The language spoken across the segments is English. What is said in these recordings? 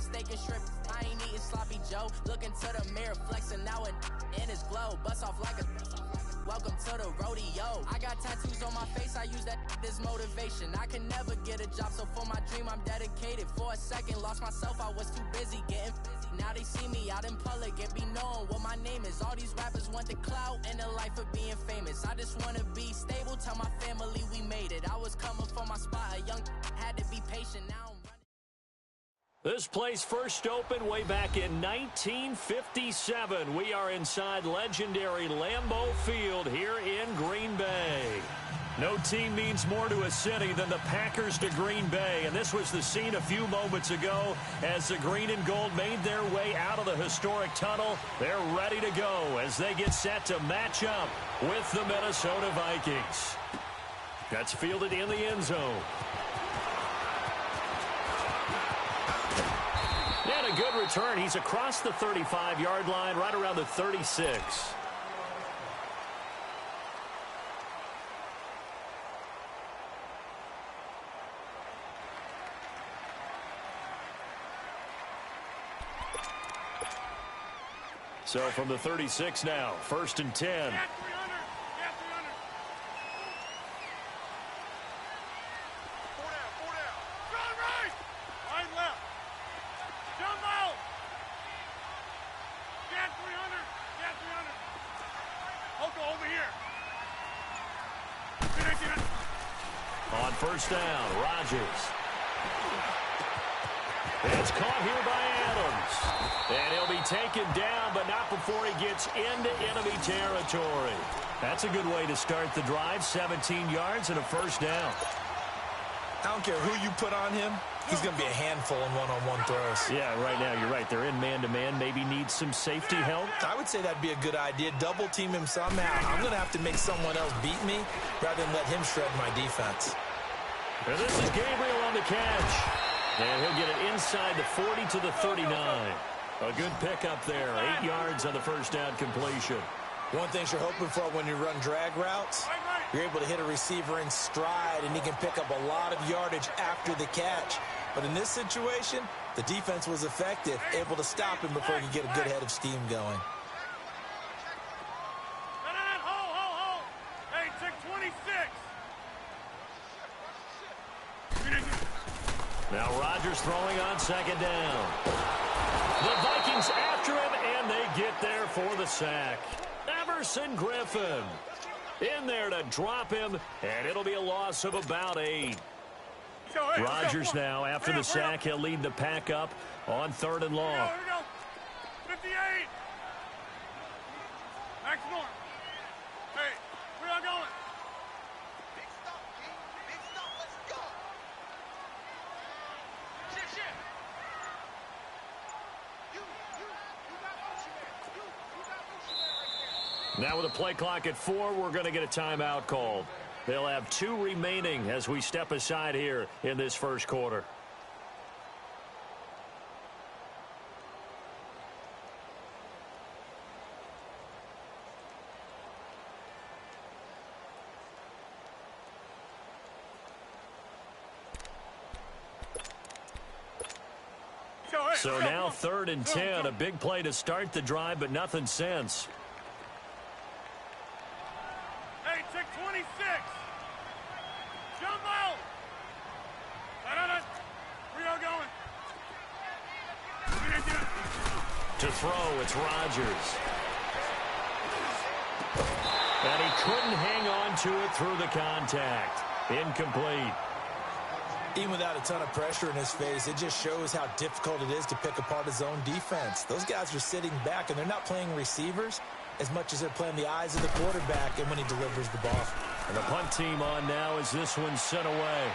steak and shrimp. I ain't eating sloppy Joe. Looking to the mirror, flexing now and in his glow. Bust off like a welcome to the rodeo. I got tattoos on my face, I use that as motivation. I can never get a job, so for my dream I'm dedicated. For a second, lost myself, I was too busy getting busy. Now they see me out in public and be knowing what my name is. All these rappers want the clout and the life of being famous. I just wanna be stable, tell my family we made it. I was coming for my spot, a young had to be patient. Now I'm running. This place first opened way back in 1957. We are inside legendary Lambeau Field here in Green Bay. No team means more to a city than the Packers to Green Bay, and this was the scene a few moments ago as the green and gold made their way out of the historic tunnel. They're ready to go as they get set to match up with the Minnesota Vikings. That's fielded in the end zone. And a good return. He's across the 35-yard line, right around the 36. So from the 36 now, 1st and 10. On first down, Rodgers. It's caught here by Adams. And he'll be taken down, but not before he gets into enemy territory. That's a good way to start the drive. 17 yards and a first down. I don't care who you put on him. He's going to be a handful in one-on-one throws. Yeah, right now, you're right. They're in man-to-man. Maybe needs some safety help. I would say that'd be a good idea. Double team him somehow. I'm going to have to make someone else beat me rather than let him shred my defense. And this is Gabriel on the catch. And he'll get it inside the 40 to the 39. A good pickup there. 8 yards on the first down completion. One thing you're hoping for when you run drag routes, you're able to hit a receiver in stride, and he can pick up a lot of yardage after the catch. But in this situation, the defense was effective, able to stop him before he could get a good head of steam going. Hey, check 26. Now Rodgers throwing on second down. The Vikings after him, and they get there for the sack. Everson Griffin in there to drop him, and it'll be a loss of about 8. Rodgers now, after the sack, he'll lead the pack up on 3rd and long. Here we go. 58. Max North. Hey, where y'all going? Big stop, King. Big stop. Let's go. Shit. You got motion man. You got motion man right there. Now with a play clock at 4, we're going to get a timeout called. They'll have 2 remaining as we step aside here in this first quarter. So now 3rd and 10, a big play to start the drive, but nothing since. Hey, check 26. Jumbo. Where y'all going? To throw, it's Rodgers. And he couldn't hang on to it through the contact. Incomplete. Even without a ton of pressure in his face, it just shows how difficult it is to pick apart his own defense. Those guys are sitting back, and they're not playing receivers as much as they're playing the eyes of the quarterback and when he delivers the ball. And the punt team on now as this one's sent away.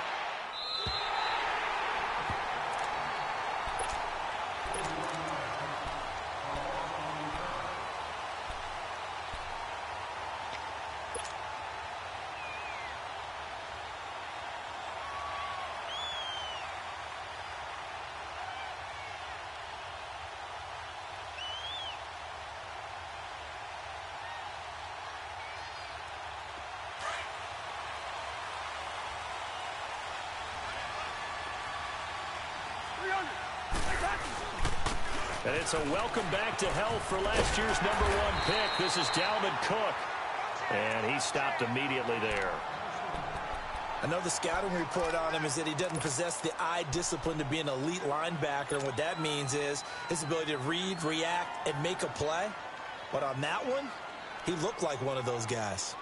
And it's a welcome back to health for last year's #1 pick. This is Dalvin Cook. And he stopped immediately there. I know the scouting report on him is that he doesn't possess the eye discipline to be an elite linebacker. And what that means is his ability to read, react, and make a play. But on that one, he looked like one of those guys.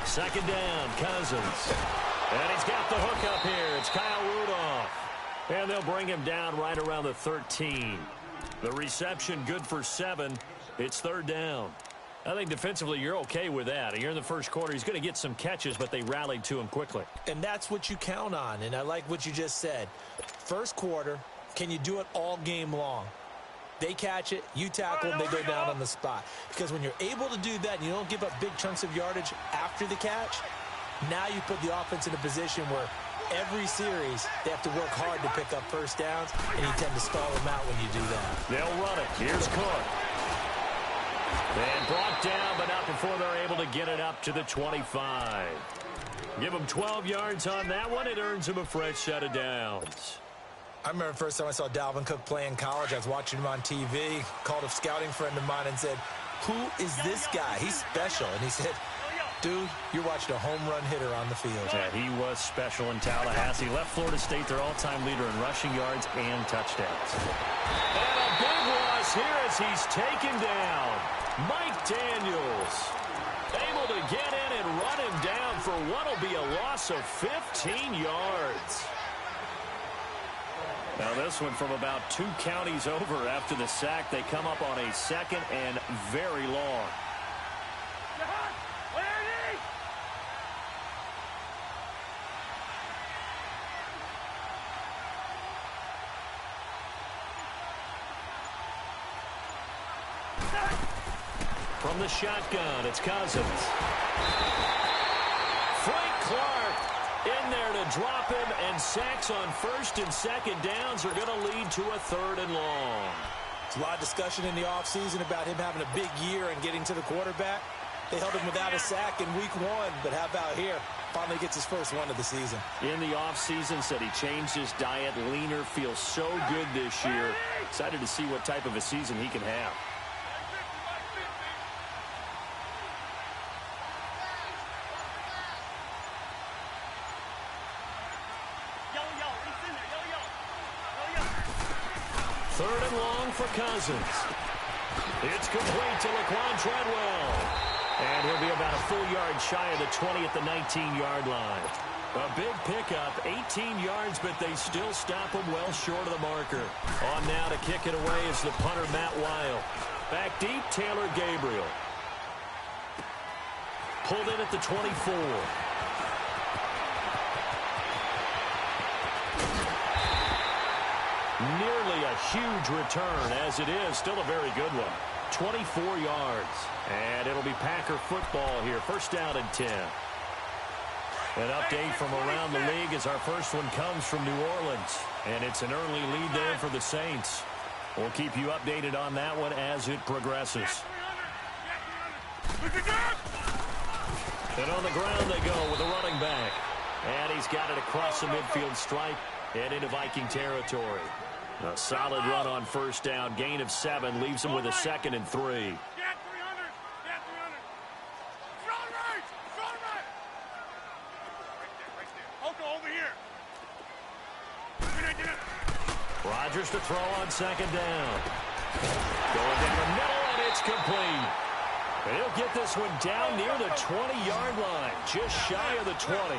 Second down, Cousins. And he's got the hook up here. It's Kyle Rudolph. And they'll bring him down right around the 13. The reception good for 7. It's third down. I think defensively you're okay with that. Here in the first quarter, he's going to get some catches, but they rallied to him quickly. And that's what you count on, and I like what you just said. First quarter, can you do it all game long? They catch it, you tackle them, they go down on the spot. Because when you're able to do that and you don't give up big chunks of yardage after the catch, now you put the offense in a position where every series they have to work hard to pick up first downs, and you tend to stall them out when you do that. They'll run it. Here's Cook. And brought down, but not before they're able to get it up to the 25. Give him 12 yards on that one. It earns him a fresh set of downs. I remember the first time I saw Dalvin Cook play in college. I was watching him on TV, called a scouting friend of mine and said, "Who is this guy? He's special." And he said, "Dude, you're watching a home run hitter on the field." Yeah, he was special in Tallahassee. Left Florida State their all-time leader in rushing yards and touchdowns. And a big loss here as he's taken down. Mike Daniels able to get in and run him down for what will be a loss of 15 yards. Now this one from about 2 counties over after the sack. They come up on a second and very long. From the shotgun, it's Cousins. Frank Clark in there to drop him, and sacks on first and second downs are going to lead to a third and long. There's a lot of discussion in the offseason about him having a big year and getting to the quarterback. They held him without a sack in week 1, but how about here? Finally gets his first one of the season. In the offseason, said he changed his diet, leaner, feels so good this year. Excited to see what type of a season he can have. Third and long for Cousins. It's complete to Laquan Treadwell. And he'll be about a full yard shy of the 20 at the 19-yard line. A big pickup, 18 yards, but they still stop him well short of the marker. On now to kick it away is the punter, Matt Weil. Back deep, Taylor Gabriel. Pulled in at the 24. Nearly a huge return, as it is still a very good one. 24 yards. And it'll be Packer football here. First down and 10. An update from around the league as our first one comes from New Orleans. And it's an early lead there for the Saints. We'll keep you updated on that one as it progresses. And on the ground they go with a running back. And he's got it across the midfield stripe and into Viking territory. A solid run on first down. Gain of 7 leaves him with a second and 3. Rodgers to throw on second down. Going down the middle, and it's complete. He'll get this one down near the 20-yard line, just shy of the 20.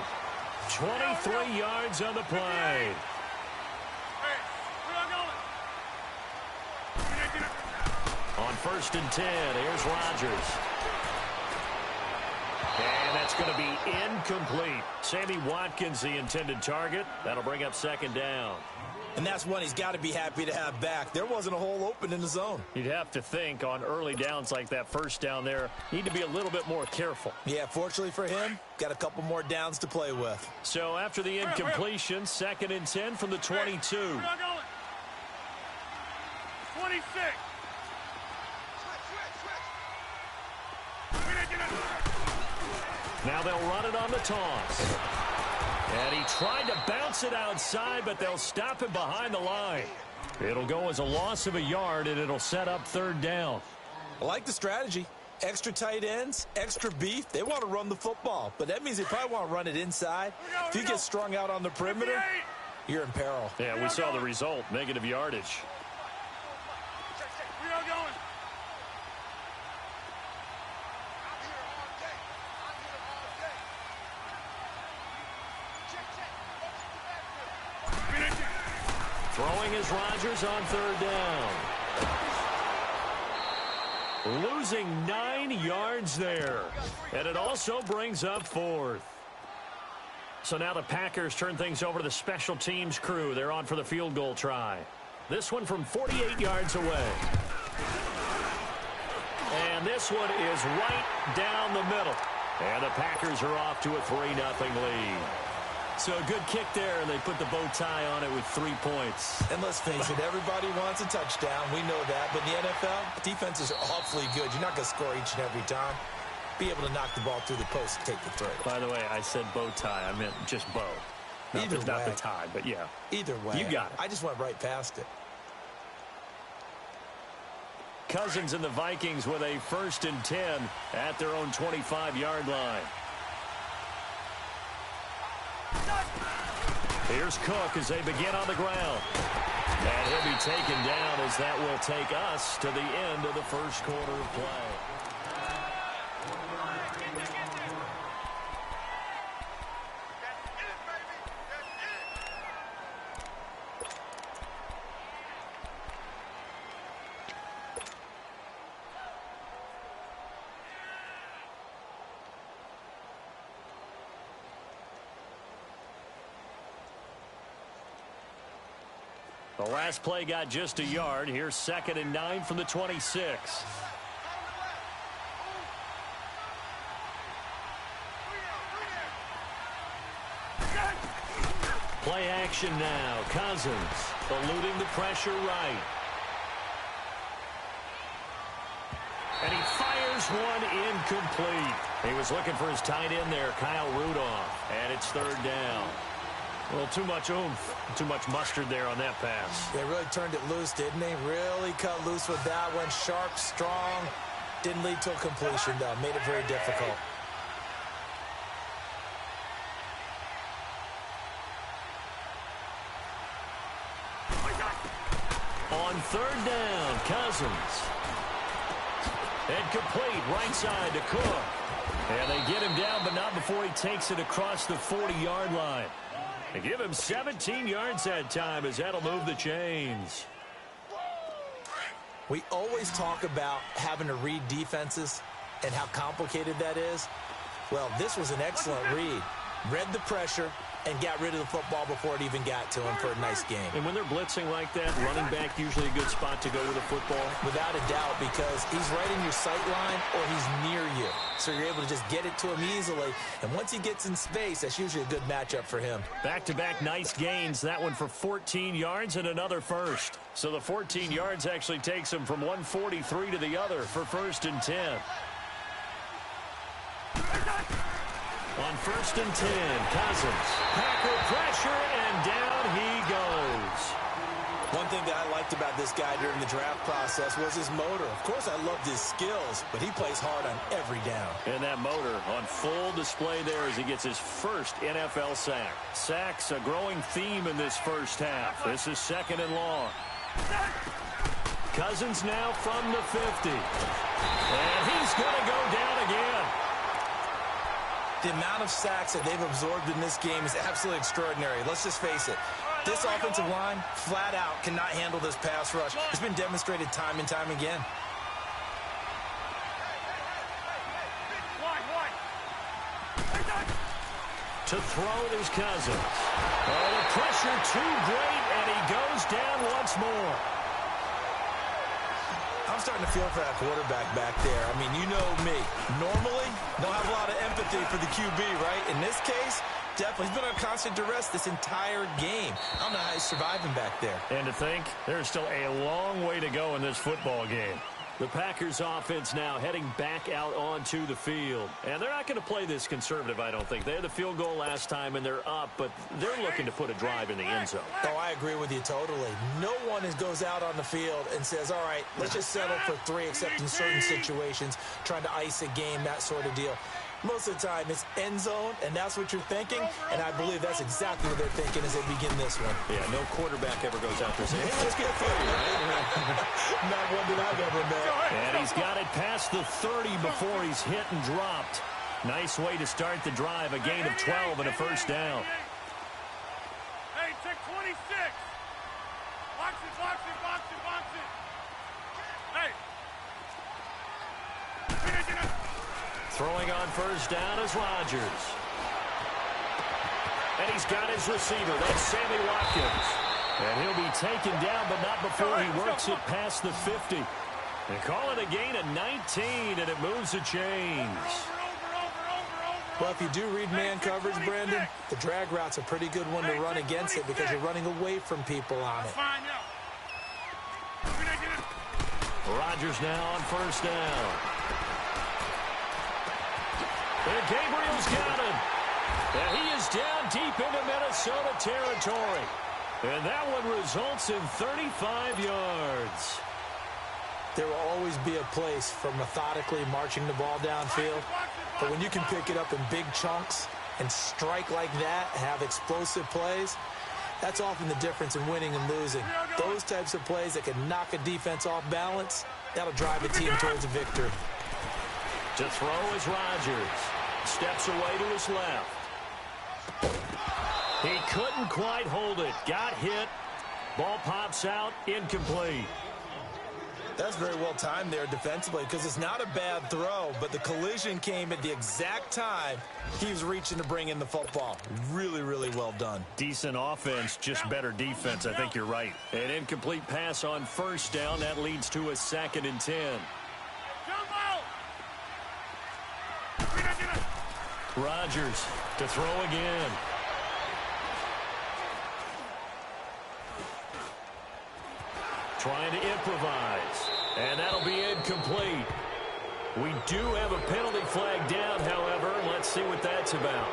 23 yards on the play. On first and 10, here's Rodgers. And That's going to be incomplete. Sammy Watkins, the intended target. That'll bring up second down. And that's one he's got to be happy to have back. There wasn't a hole open in the zone. You'd have to think on early downs like that first down there, need to be a little bit more careful. Yeah, fortunately for him, got a couple more downs to play with. So after the incompletion, 2nd and 10 from the 22. Hey, 26. Now they'll run it on the toss. And he tried to bounce it outside, but they'll stop him behind the line. It'll go as a loss of a yard, and it'll set up 3rd down. I like the strategy. Extra tight ends, extra beef. They want to run the football, but that means they probably want to run it inside. If you get strung out on the perimeter, you're in peril. Yeah, we saw the result, negative yardage. We are going. Throwing is Rodgers on 3rd down. Losing 9 yards there. And it also brings up 4th. So now the Packers turn things over to the special teams crew. They're on for the field goal try. This one from 48 yards away. And this one is right down the middle. And the Packers are off to a 3-0 lead. So a good kick there, and they put the bow tie on it with 3 points. And let's face it, everybody wants a touchdown. We know that. But in the NFL, defenses are awfully good. You're not going to score each and every time. Be able to knock the ball through the post and take the throw. By the way, I said bow tie. I meant just bow. Not the tie, but yeah. Either way. You got it. I just went right past it. Cousins and the Vikings with a 1st and 10 at their own 25-yard line. Here's Cook as they begin on the ground. And he'll be taken down as that will take us to the end of the first quarter of play. The last play got just a yard. Here's 2nd and 9 from the 26. Play action now. Cousins eluding the pressure right. And he fires one incomplete. He was looking for his tight end there, Kyle Rudolph. And it's 3rd down. Well, too much oomph, too much mustard there on that pass. They really turned it loose, didn't they? Really cut loose with that one. Sharp, strong. Didn't lead to a completion, though. Made it very difficult. On 3rd down, Cousins. And complete, right side to Cook. And they get him down, but not before he takes it across the 40-yard line. They give him 17 yards that time as that'll move the chains. We always talk about having to read defenses and how complicated that is. Well, this was an excellent read. Read the pressure and got rid of the football before it even got to him for a nice game. And when they're blitzing like that, running back usually a good spot to go with a football? Without a doubt, because he's right in your sight line or he's near you. So you're able to just get it to him easily. And once he gets in space, that's usually a good matchup for him. Back-to-back nice gains. That one for 14 yards and another first. So the 14 yards actually takes him from 143 to the other for 1st and 10. On 1st and 10, Cousins. Packer pressure, and down he goes. One thing that I liked about this guy during the draft process was his motor. Of course, I loved his skills, but he plays hard on every down. And that motor on full display there as he gets his first NFL sack. Sacks a growing theme in this first half. This is 2nd and long. Cousins now from the 50. And he's going to go down again. The amount of sacks that they've absorbed in this game is absolutely extraordinary. Let's just face it. This offensive line, flat out, cannot handle this pass rush. It's been demonstrated time and time again. To throw is Cousins. Oh, the pressure too great, and he goes down once more. I'm starting to feel for that quarterback back there. I mean, you know me. Normally, don't have a lot of empathy for the QB, right? In this case, definitely. He's been on constant duress this entire game. I don't know how he's surviving back there. And to think, there's still a long way to go in this football game. The Packers offense now heading back out onto the field. And they're not going to play this conservative, I don't think. They had the field goal last time, and they're up, but they're looking to put a drive in the end zone. Oh, I agree with you totally. No one goes out on the field and says, all right, let's just settle for 3, except in certain situations, trying to ice a game, that sort of deal. Most of the time, it's end zone, and that's what you're thinking, and I believe that's exactly what they're thinking as they begin this one. Yeah, no quarterback ever goes out there saying, hey, let's get 30, right? Not one that I've ever met. And he's got it past the 30 before he's hit and dropped. Nice way to start the drive, a gain of 12 and a first down. Hey, check 26. Box it, box it, box it, box it. Hey. Throwing on first down is Rodgers. And he's got his receiver. That's Sammy Watkins. And he'll be taken down, but not before he works it past the 50. And call it a gain of 19, and it moves the chains. Well, if you do read man coverage, Brandon, the drag route's a pretty good one to run against it because you're running away from people on it. Rodgers now on first down. And Gabriel's got him. And he is down deep into Minnesota territory. And that one results in 35 yards. There will always be a place for methodically marching the ball downfield. But when you can pick it up in big chunks and strike like that, have explosive plays, that's often the difference in winning and losing. Those types of plays that can knock a defense off balance, that'll drive a team towards a victory. To throw is Rodgers. Steps away to his left. He couldn't quite hold it. Got hit. Ball pops out. Incomplete. That's very well timed there defensively because it's not a bad throw, but the collision came at the exact time he was reaching to bring in the football. Really, really well done. Decent offense, just better defense. I think you're right. An incomplete pass on first down. That leads to a 2nd and 10. Rodgers to throw again. Trying to improvise. And that'll be incomplete. We do have a penalty flag down, however. Let's see what that's about.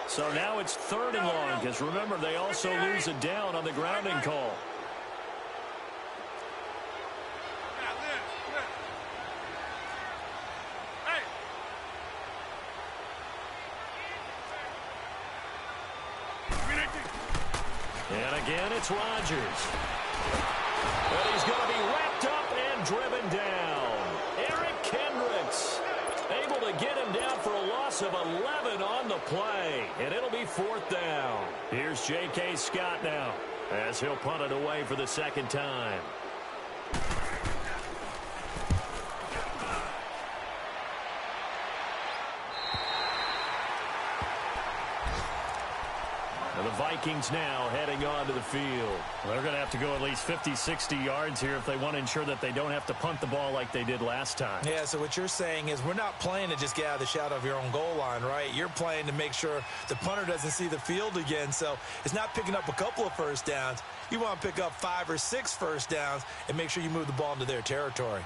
So now it's 3rd and long, because remember, they also lose a down on the grounding call. And again, it's Rodgers. But he's going to be wrapped up and driven down. Eric Kendricks able to get him down for a loss of 11 on the play. And it'll be 4th down. Here's J.K. Scott now as he'll punt it away for the 2nd time. The Vikings now heading onto the field. They're going to have to go at least 50, 60 yards here if they want to ensure that they don't have to punt the ball like they did last time. Yeah, so what you're saying is we're not playing to just get out of the shadow of your own goal line, right? You're playing to make sure the punter doesn't see the field again. So it's not picking up a couple of first downs. You want to pick up 5 or 6 first downs and make sure you move the ball into their territory.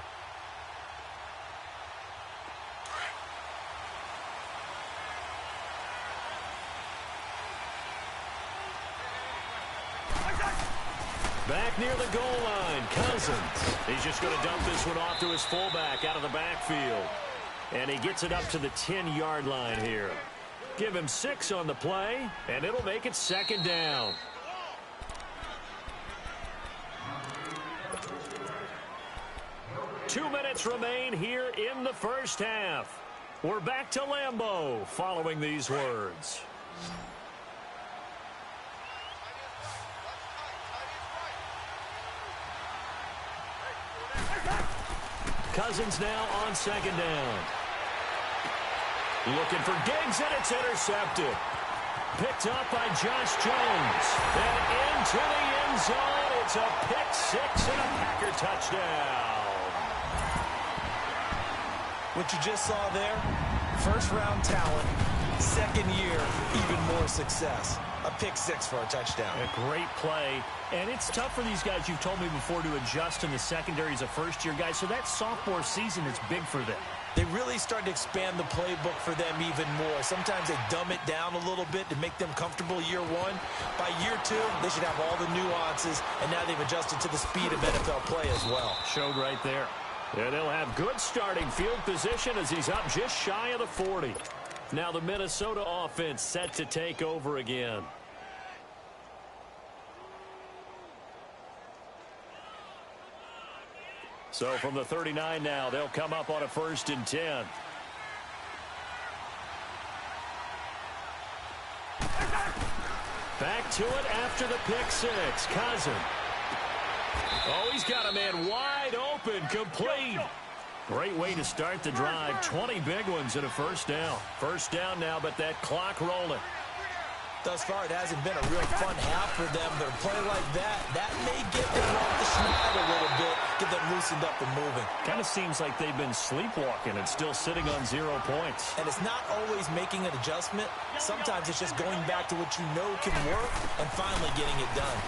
Back near the goal line, Cousins. He's just going to dump this one off to his fullback out of the backfield. And he gets it up to the 10-yard line here. Give him 6 on the play, and it'll make it 2nd down. Two minutes remain here in the first half. We're back to Lambeau following these words. Cousins now on second down. Looking for Diggs, and it's intercepted. Picked up by Josh Jones. And into the end zone. It's a pick six and a Packer touchdown. What you just saw there, first-round talent, second year, even more success. A pick six for a touchdown. A great play. And it's tough for these guys, you've told me before, to adjust in the secondary as a first-year guy. So that sophomore season is big for them. They really started to expand the playbook for them even more. Sometimes they dumb it down a little bit to make them comfortable year one. By year two, they should have all the nuances, and now they've adjusted to the speed of NFL play as well. Showed right there. And they'll have good starting field position as he's up just shy of the 40. Now the Minnesota offense set to take over again. So from the 39 now, they'll come up on a 1st and 10. Back to it after the pick six. Cousins. Oh, he's got a man wide open, complete. Great way to start the drive. 20 big ones and a first down. First down now, but that clock rolling. Thus far, it hasn't been a real fun half for them. Their play like that may get them off the schneid a little bit, get them loosened up and moving. Kind of seems like they've been sleepwalking and still sitting on 0 points. And it's not always making an adjustment. Sometimes it's just going back to what you know can work and finally getting it done.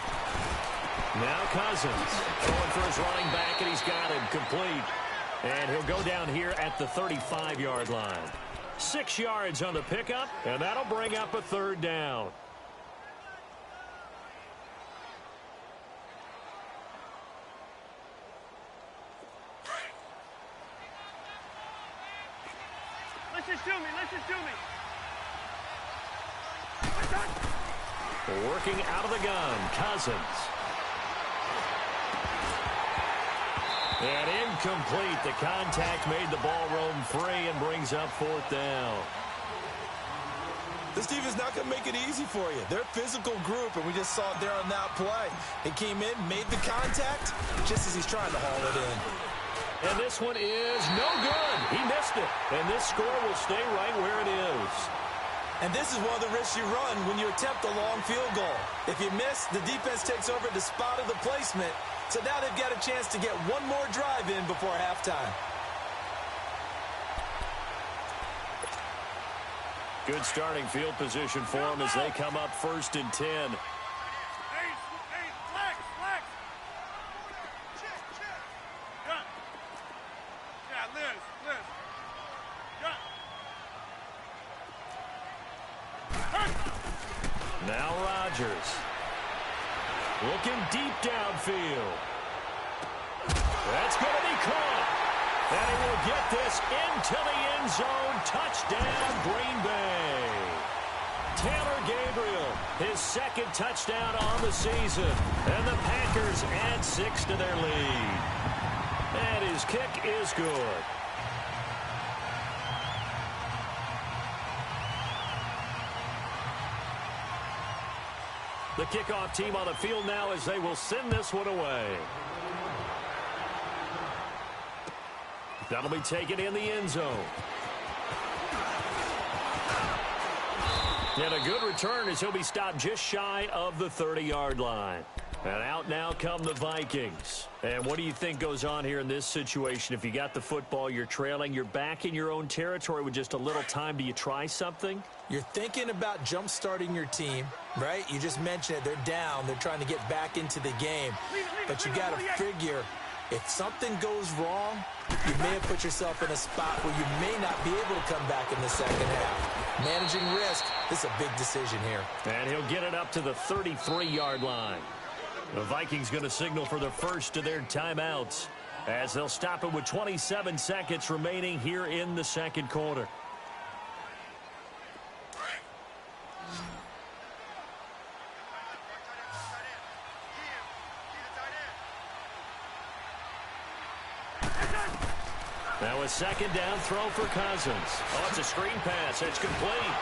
Now Cousins going for his running back, and he's got him complete. And he'll go down here at the 35-yard line. 6 yards on the pickup, and that'll bring up a 3rd down. Listen to me. Working out of the gun, Cousins. And incomplete. The contact made the ball roam free and brings up 4th down. This team is not going to make it easy for you. They're a physical group, and we just saw it there on that play. He came in, made the contact, just as he's trying to haul it in. And this one is no good. He missed it. And this score will stay right where it is. And this is one of the risks you run when you attempt a long field goal. If you miss, the defense takes over the spot of the placement. So now they've got a chance to get one more drive in before halftime. Good starting field position for them as they come up 1st and 10. Hey, flex. Gun. Yeah, Liz. Gun. Now Rodgers. Looking deep downfield. That's going to be caught. And he will get this into the end zone. Touchdown, Green Bay. Taylor Gabriel, his 2nd touchdown on the season. And the Packers add 6 to their lead. And his kick is good. The kickoff team on the field now as they will send this one away. That'll be taken in the end zone. And a good return as he'll be stopped just shy of the 30-yard line. And out now come the Vikings. And what do you think goes on here in this situation? If you got the football, you're trailing, you're back in your own territory with just a little time. Do you try something? You're thinking about jump-starting your team, right? You just mentioned it. They're down. They're trying to get back into the game. But you got to figure, if something goes wrong, you may have put yourself in a spot where you may not be able to come back in the second half. Managing risk, this is a big decision here. And he'll get it up to the 33-yard line. The Vikings going to signal for the first of their timeouts as they'll stop it with 27 seconds remaining here in the 2nd quarter. Now a 2nd down throw for Cousins. Oh, it's a screen pass. It's complete.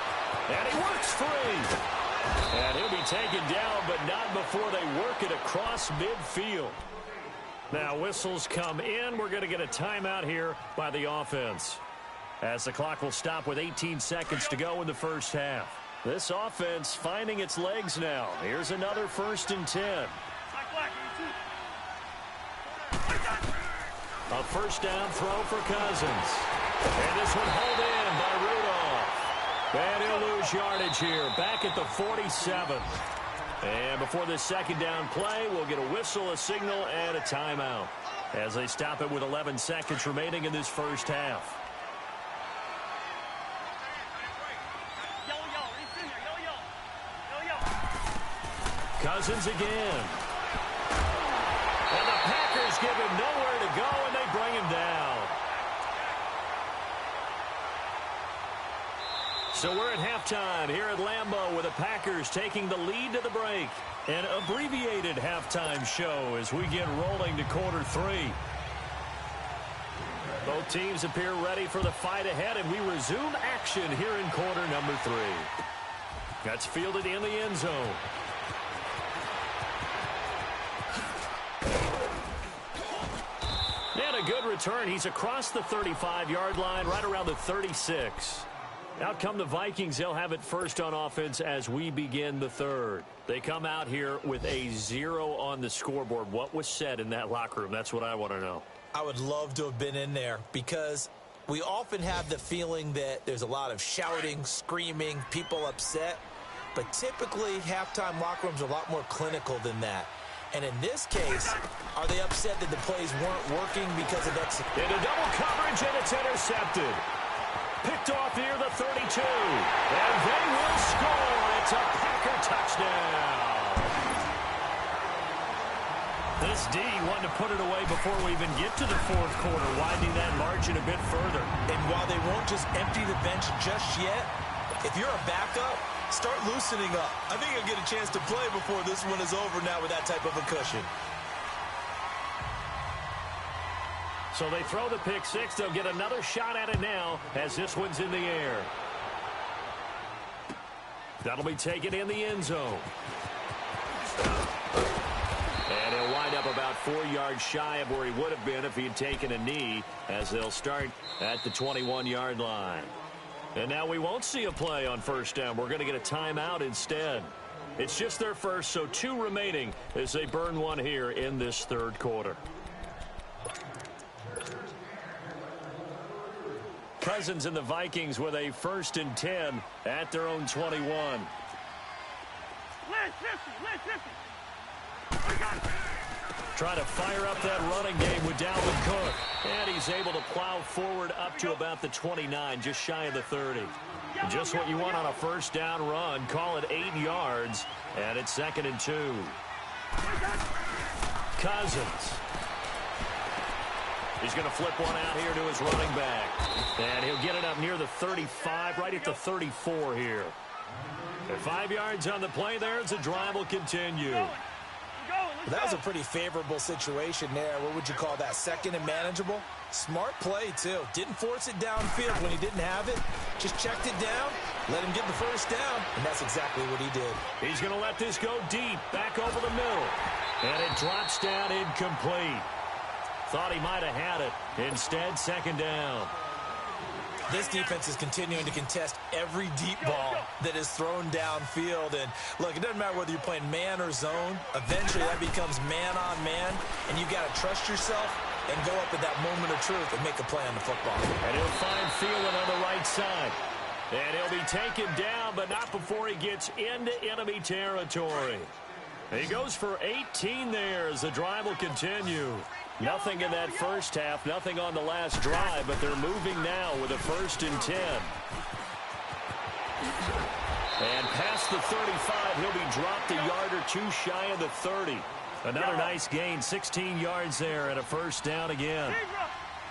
And he works free. And he'll be taken down, but not before they work it across midfield. Now whistles come in. We're going to get a timeout here by the offense, as the clock will stop with 18 seconds to go in the first half. This offense finding its legs now. Here's another 1st and 10. A first down throw for Cousins. And this one hauled in by Rudolph. And he'll lose yardage here, back at the 47. And before this second down play, we'll get a whistle, a signal, and a timeout as they stop it with 11 seconds remaining in this first half. Cousins again. And the Packers give him nowhere to go, and they bring him down. So we're at halftime here at Lambeau with the Packers taking the lead to the break. An abbreviated halftime show as we get rolling to quarter 3. Both teams appear ready for the fight ahead, and we resume action here in quarter number 3. That's fielded in the end zone. And a good return. He's across the 35-yard line, right around the 36. Out come the Vikings. They'll have it first on offense as we begin the third. They come out here with a 0 on the scoreboard. What was said in that locker room? That's what I want to know. I would love to have been in there because we often have the feeling that there's a lot of shouting, screaming, people upset. But typically, halftime locker rooms are a lot more clinical than that. And in this case, are they upset that the plays weren't working because of execution? Into double coverage, and it's intercepted. Picked off near the 32. And they will score. It's a Packer touchdown. This D wanted to put it away before we even get to the fourth quarter, widening that margin a bit further. And while they won't just empty the bench just yet, if you're a backup, start loosening up. I think you'll get a chance to play before this one is over now with that type of a cushion. So they throw the pick six. They'll get another shot at it now as this one's in the air. That'll be taken in the end zone. And he'll wind up about 4 yards shy of where he would have been if he had taken a knee, as they'll start at the 21-yard line. And now we won't see a play on first down. We're going to get a timeout instead. It's just their first, so 2 remaining as they burn one here in this third quarter. Cousins and the Vikings with a 1st and 10 at their own 21. Trying to fire up that running game with Dalvin Cook. And he's able to plow forward up to about the 29, just shy of the 30. Just what you want on a first down run. Call it 8 yards, and it's 2nd and 2. Cousins. He's going to flip one out here to his running back. And he'll get it up near the 35, right at the 34 here. And 5 yards on the play there as the drive will continue. That was a pretty favorable situation there. What would you call that? 2nd and manageable? Smart play, too. Didn't force it downfield when he didn't have it. Just checked it down, let him get the first down, and that's exactly what he did. He's going to let this go deep, back over the middle. And it drops down incomplete. Thought he might have had it. Instead, 2nd down. This defense is continuing to contest every deep ball that is thrown downfield. And, look, it doesn't matter whether you're playing man or zone. Eventually, that becomes man-on-man, and you've got to trust yourself and go up at that moment of truth and make a play on the football. And he'll find Thielen on the right side. And he'll be taken down, but not before he gets into enemy territory. He goes for 18 there as the drive will continue. Nothing in that first half, nothing on the last drive, but they're moving now with a 1st and 10. And past the 35, he'll be dropped a yard or 2 shy of the 30. Another nice gain, 16 yards there, and a first down again.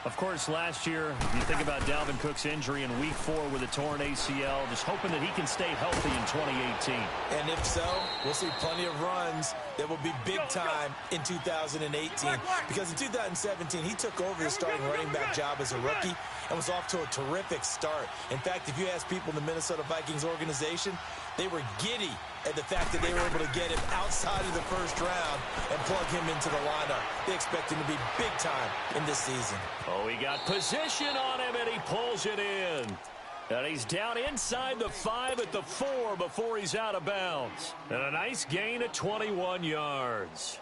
Of course, last year, you think about Dalvin Cook's injury in Week 4 with a torn ACL, just hoping that he can stay healthy in 2018. And if so, we'll see plenty of runs that will be big time in 2018. Because in 2017, he took over the starting running back job as a rookie and was off to a terrific start. In fact, if you ask people in the Minnesota Vikings organization, They were giddy at the fact that they were able to get him outside of the first round and plug him into the lineup. They expect him to be big time in this season. Oh, he got position on him, and he pulls it in. And he's down inside the 5 at the 4 before he's out of bounds. And a nice gain of 21 yards.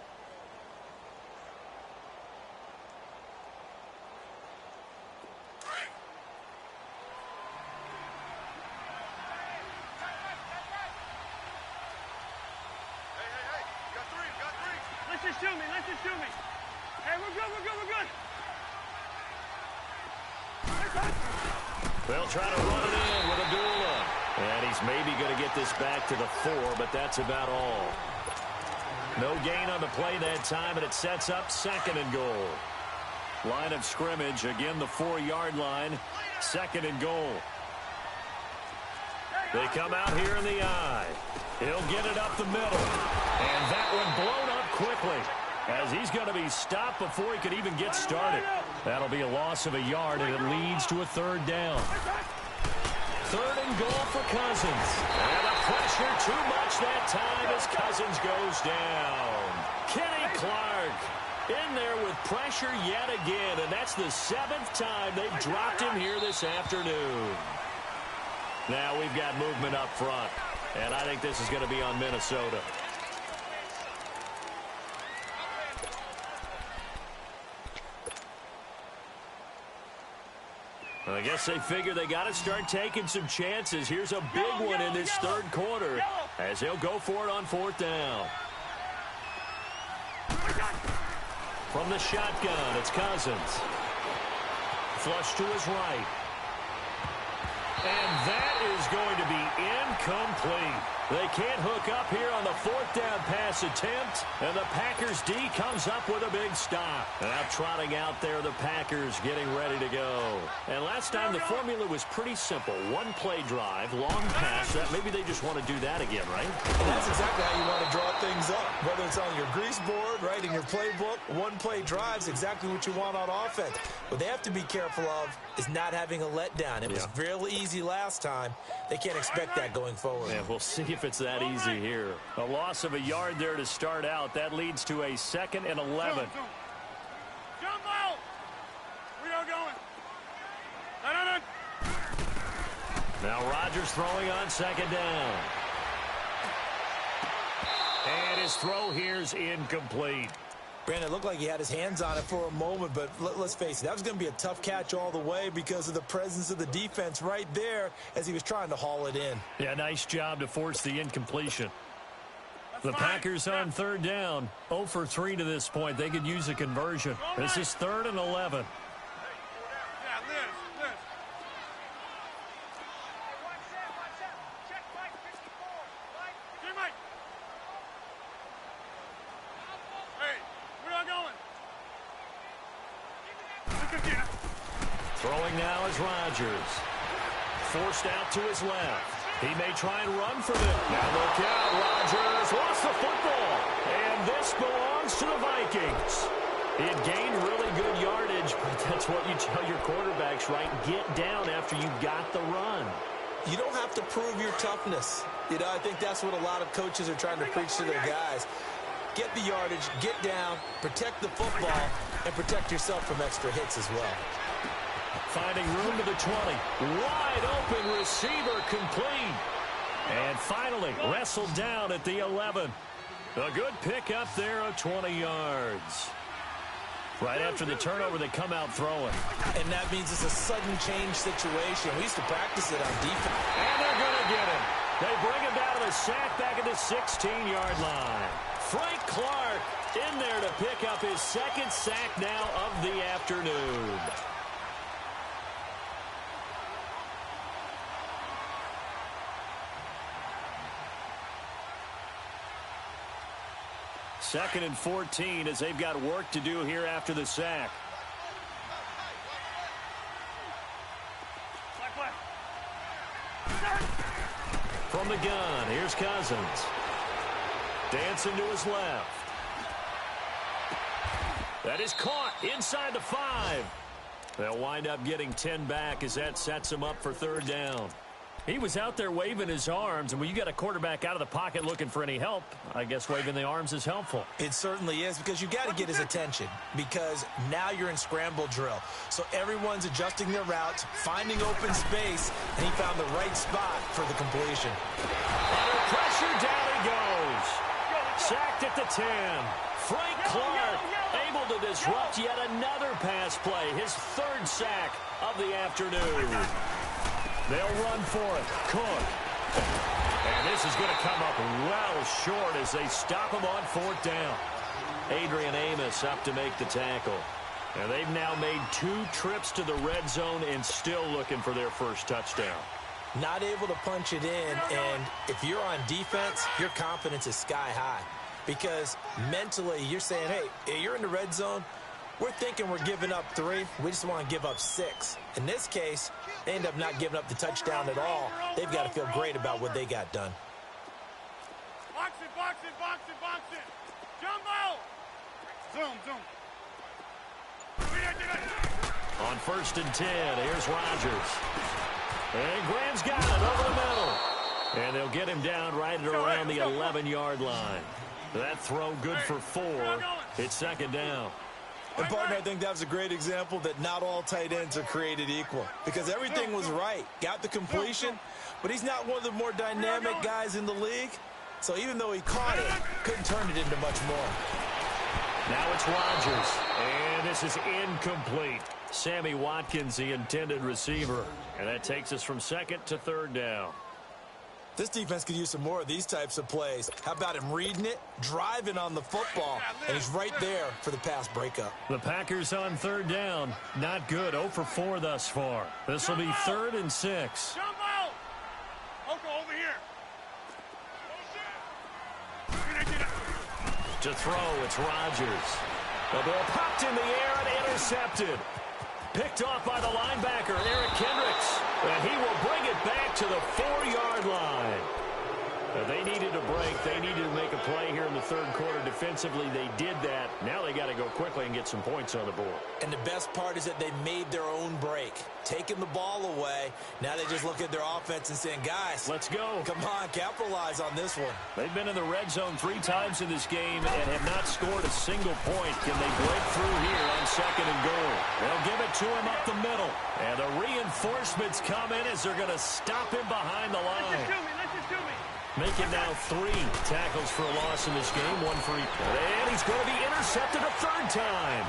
Let's just shoot me. Hey, we're good. They'll try to run it in with Abdullah. And he's maybe going to get this back to the 4, but that's about all. No gain on the play that time, and it sets up 2nd and goal. Line of scrimmage, again the 4-yard line, 2nd and goal. They come out here in the eye. He'll get it up the middle. And that one blown up quickly, as he's going to be stopped before he could even get started. That'll be a loss of a yard, and it leads to a 3rd down. 3rd and goal for Cousins. And the pressure too much that time as Cousins goes down. Kenny Clark in there with pressure yet again, and that's the 7th time they've dropped him here this afternoon. Now we've got movement up front, and I think this is going to be on Minnesota. I guess they figure they got to start taking some chances. Here's a big one in this 3rd quarter as they'll go for it on 4th down. From the shotgun, it's Cousins. Flush to his right. And that is going to be incomplete. They can't hook up here on the 4th down pass attempt, and the Packers D comes up with a big stop. Now trotting out there, the Packers getting ready to go. And last time the formula was pretty simple. 1-play drive, long pass. Maybe they just want to do that again, right? That's exactly how you want to draw things up. Whether it's on your grease board, right, in your playbook, 1-play drive's exactly what you want on offense. What they have to be careful of is not having a letdown. It was real easy last time. They can't expect that going forward. Yeah, we'll see if it's that easy here. A loss of a yard there to start out. That leads to a 2nd and 11. Jump out! We are going. No. Now Rodgers throwing on 2nd down. And his throw here's incomplete. Brandon, it looked like he had his hands on it for a moment, but let's face it, that was going to be a tough catch all the way because of the presence of the defense right there as he was trying to haul it in. Yeah, nice job to force the incompletion. The Packers on 3rd down, 0 for 3 to this point. They could use a conversion. This is 3rd and 11. Yeah, Liz. Check Mike 54. Mike. Hey, we're not going. Throwing now is Rodgers. Forced out to his left. He may try and run for them. Now look out, Rodgers lost the football. And this belongs to the Vikings. He had gained really good yardage, but that's what you tell your quarterbacks, right? Get down after you got the run. You don't have to prove your toughness. You know, I think that's what a lot of coaches are trying to preach to their guys. Get the yardage, get down, protect the football, and protect yourself from extra hits as well. Finding room to the 20. Wide open receiver complete. And finally wrestled down at the 11. A good pickup there of 20 yards. Right after the turnover, they come out throwing. And that means it's a sudden change situation. We used to practice it on defense. And they're going to get him. They bring him down to the sack back at the 16-yard line. Frank Clark in there to pick up his 2nd sack now of the afternoon. Second and 14 as they've got work to do here after the sack. From the gun, here's Cousins. Dancing to his left. That is caught inside the 5. They'll wind up getting 10 back as that sets them up for 3rd down. He was out there waving his arms, and when you got a quarterback out of the pocket looking for any help, I guess waving the arms is helpful. It certainly is, because you got to get his attention, because now you're in scramble drill. So everyone's adjusting their routes, finding open space, and he found the right spot for the completion. Under pressure, down he goes. Sacked at the 10. Frank Clark able to disrupt yet another pass play, his third sack of the afternoon. They'll run for it. Cook. And this is going to come up well short as they stop him on 4th down. Adrian Amos up to make the tackle. And they've now made 2 trips to the red zone and still looking for their first touchdown. Not able to punch it in, and if you're on defense, your confidence is sky high. Because mentally, you're saying, hey, you're in the red zone. We're thinking we're giving up 3. We just want to give up 6. In this case, they end up not giving up the touchdown at all. They've got to feel great about what they got done. Box it, box it, box it, box it. Jumbo! Zoom, zoom. On 1st and 10, here's Rodgers. And Graham's got it over the middle. And they'll get him down right at around the 11-yard line. That throw good for 4. It's 2nd down. And, partner, I think that was a great example that not all tight ends are created equal. Because everything was right. Got the completion, but he's not one of the more dynamic guys in the league. So even though he caught it, couldn't turn it into much more. Now it's Rodgers. And this is incomplete. Sammy Watkins, the intended receiver. And that takes us from 2nd to 3rd down. This defense could use some more of these types of plays. How about him reading it, driving on the football, and he's right there for the pass breakup. The Packers on 3rd down. Not good. 0 for 4 thus far. This will be 3rd and 6. Jumbo! Oko, over here. To throw, it's Rodgers. The ball popped in the air and intercepted. Picked off by the linebacker, Eric Kendricks. And he will bring it back to the 4-yard line. They needed a break. They needed to make a play here in the 3rd quarter defensively. They did that. Now they got to go quickly and get some points on the board. And the best part is that they made their own break. Taking the ball away. Now they just look at their offense and saying, guys, let's go. Come on, capitalize on this one. They've been in the red zone 3 times in this game and have not scored a single point. Can they break through here on 2nd and goal? They'll give it to him up the middle. And the reinforcements come in as they're going to stop him behind the line. Making now 3 tackles for a loss in this game, 1 for each. And he's going to be intercepted a 3rd time.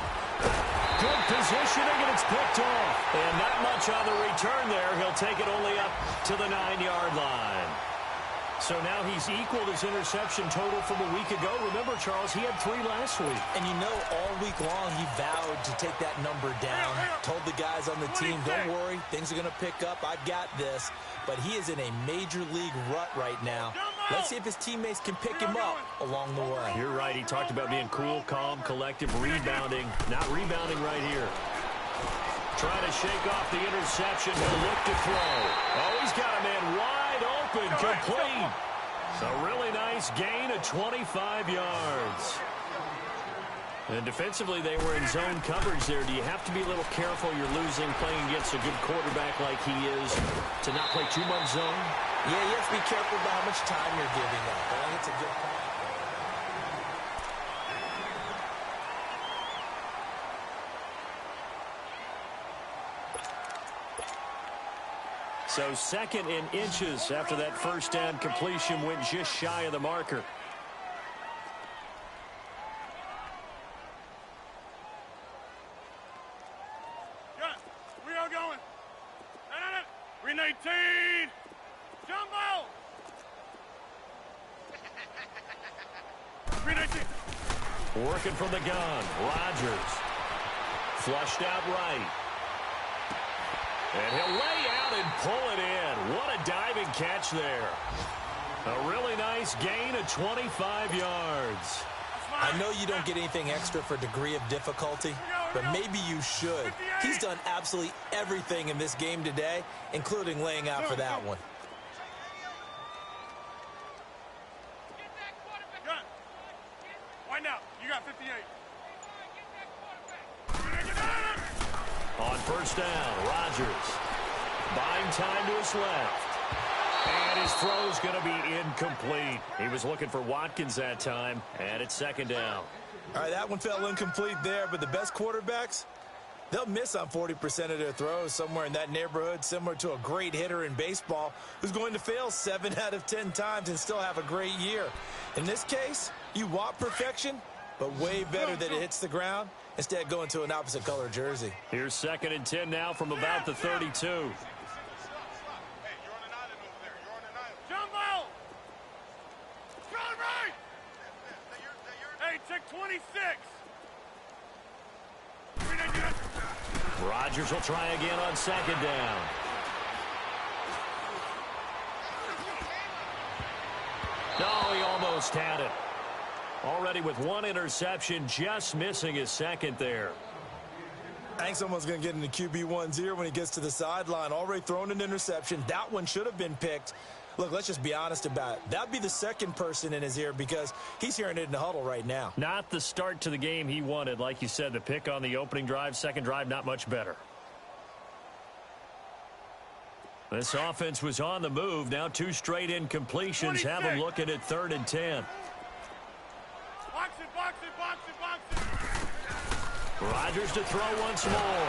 Good positioning, and it's picked off. And not much on the return there. He'll take it only up to the 9-yard line. So now he's equaled his interception total from a week ago. Remember, Charles, he had 3 last week. And you know, all week long he vowed to take that number down. Told the guys on the team, don't worry, things are going to pick up. I've got this. But he is in a major league rut right now. Let's see if his teammates can pick him up along the way. You're right. He talked about being cool, calm, collective, rebounding. Not rebounding right here. Trying to shake off the interception. He'll look to throw. Oh, he's got a man wide open, complete. So really nice gain of 25 yards. And defensively, they were in zone coverage there. Do you have to be a little careful? You're losing, playing against a good quarterback like he is, to not play too much zone? Yeah, you have to be careful about how much time you're giving up. I think it's a good point. So 2nd in inches after that 1st down completion went just shy of the marker. We are going. Green 18. Jumbo. Green 18. Working from the gun. Rodgers. Flushed out right. And he'll lay out and pull it in. What a diving catch there. A really nice gain of 25 yards. I know you don't get anything extra for degree of difficulty, but maybe you should. He's done absolutely everything in this game today, including laying out for that one. Gun. Wind out. You got 58. On 1st down, Rodgers buying time to his left. And his throw's going to be incomplete. He was looking for Watkins that time, and it's second down. All right, that one fell incomplete there, but the best quarterbacks, they'll miss on 40% of their throws, somewhere in that neighborhood, similar to a great hitter in baseball who's going to fail 7 out of 10 times and still have a great year. In this case, you want perfection, but way better that it hits the ground instead going to an opposite color jersey. Here's 2nd and 10 now from about the 32. Check 26. Rodgers will try again on 2nd down. No, he almost had it. Already with 1 interception, just missing his 2nd there. I think someone's going to get into QB1's ear when he gets to the sideline. Already thrown an interception. That one should have been picked. Look, let's just be honest about it. That'd be the 2nd person in his ear because he's hearing it in the huddle right now. Not the start to the game he wanted. Like you said, the pick on the opening drive, 2nd drive, not much better. This offense was on the move. Now 2 straight incompletions 26. have them looking at 3rd and 10. Box it. Rodgers to throw once more.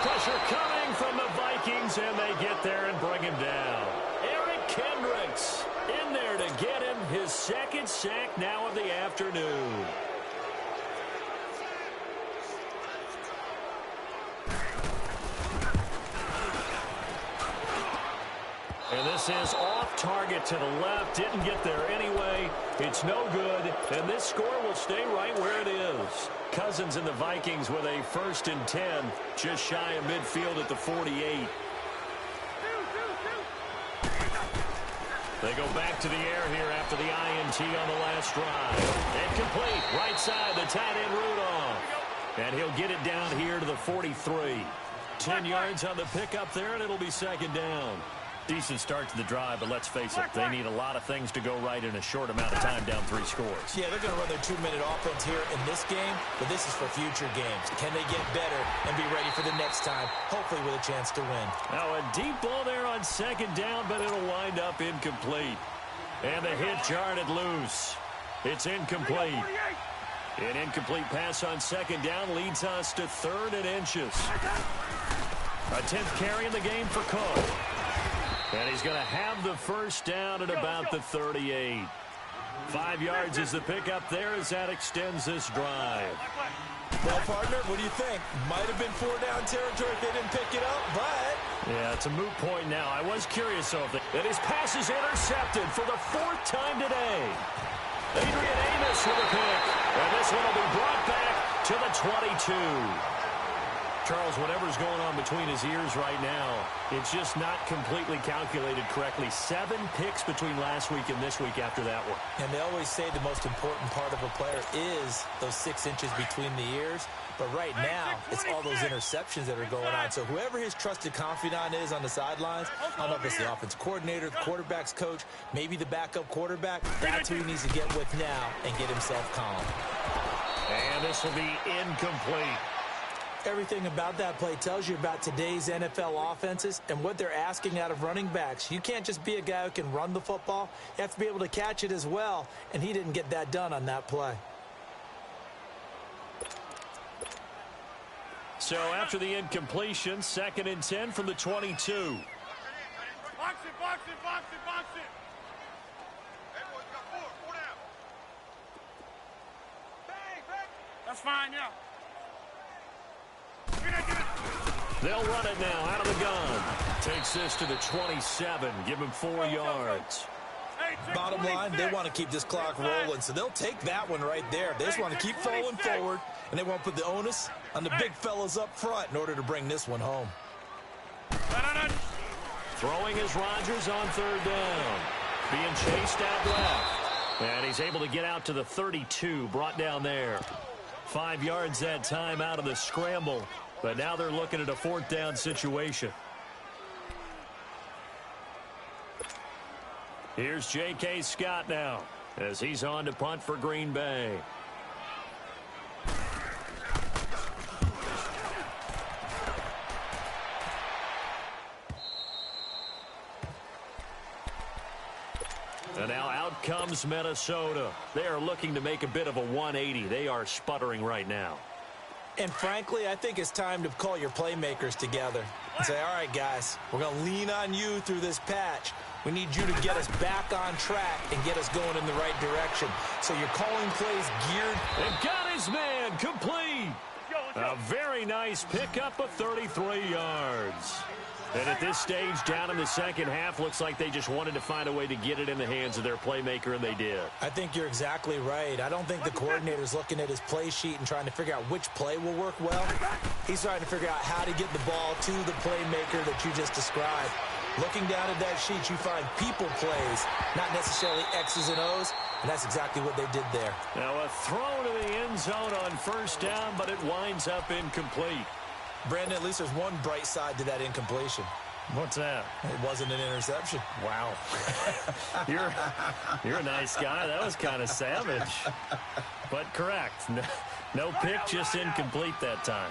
Pressure coming from the Vikings, and they get there and bring him down. Eric Kendricks in there to get him his 2nd sack now of the afternoon. And this is off target to the left. Didn't get there anyway. It's no good. And this score will stay right where it is. Cousins and the Vikings with a 1st and 10. Just shy of midfield at the 48. They go back to the air here after the INT on the last drive. Incomplete. Right side, the tight end Rudolph. And he'll get it down here to the 43. 10 yards on the pickup there, and it'll be 2nd down. Decent start to the drive, but let's face it, they need a lot of things to go right in a short amount of time, down 3 scores. Yeah, they're going to run their 2-minute offense here in this game, but this is for future games. Can they get better and be ready for the next time, hopefully with a chance to win? Now a deep ball there on 2nd down, but it'll wind up incomplete. And the hit jarred loose. It's incomplete. An incomplete pass on 2nd down leads us to 3rd and inches. A 10th carry in the game for Cook. And he's going to have the 1st down at about the 38. 5 yards is the pickup there as that extends this drive. Well, partner, what do you think? Might have been 4-down territory if they didn't pick it up, but... Yeah, it's a moot point now. I was curious of it. And his pass is intercepted for the 4th time today. Adrian Amos with a pick. And this one will be brought back to the 22. Charles, whatever's going on between his ears right now, it's just not completely calculated correctly. 7 picks between last week and this week after that one. And they always say the most important part of a player is those 6 inches between the ears. But right now, it's all those interceptions that are going on. So whoever his trusted confidant is on the sidelines, I don't know if it's the offensive coordinator, the quarterback's coach, maybe the backup quarterback, that's who he needs to get with now and get himself calm. And this will be incomplete. Everything about that play tells you about today's NFL offenses and what they're asking out of running backs. You can't just be a guy who can run the football. You have to be able to catch it as well, and he didn't get that done on that play. So after the incompletion, 2nd and 10 from the 22. Box it. Hey, boys, got 4 down. Bang. That's fine, yeah. They'll run it now out of the gun. Takes this to the 27. Give him 4 yards. Bottom line, they want to keep this clock rolling, so they'll take that one right there. They just want to keep falling forward, and they won't put the onus on the big fellas up front in order to bring this one home. Throwing is Rodgers on 3rd down. Being chased out left. And he's able to get out to the 32, brought down there. 5 yards that time out of the scramble. But now they're looking at a 4th down situation. Here's J.K. Scott now as he's on to punt for Green Bay. And now out comes Minnesota. They are looking to make a bit of a 180. They are sputtering right now. And frankly, I think it's time to call your playmakers together and say, all right, guys, we're going to lean on you through this patch. We need you to get us back on track and get us going in the right direction. So you're calling plays geared. And got his man complete. A very nice pickup of 33 yards. And at this stage, down in the second half, looks like they just wanted to find a way to get it in the hands of their playmaker, and they did. I think you're exactly right. I don't think the coordinator's looking at his play sheet and trying to figure out which play will work well. He's trying to figure out how to get the ball to the playmaker that you just described. Looking down at that sheet, you find people plays, not necessarily X's and O's, and that's exactly what they did there. Now a throw to the end zone on first down, but it winds up incomplete. Brandon, at least there's one bright side to that incompletion. What's that? It wasn't an interception. Wow. You're a nice guy. That was kind of savage. But correct. No pick, just incomplete that time.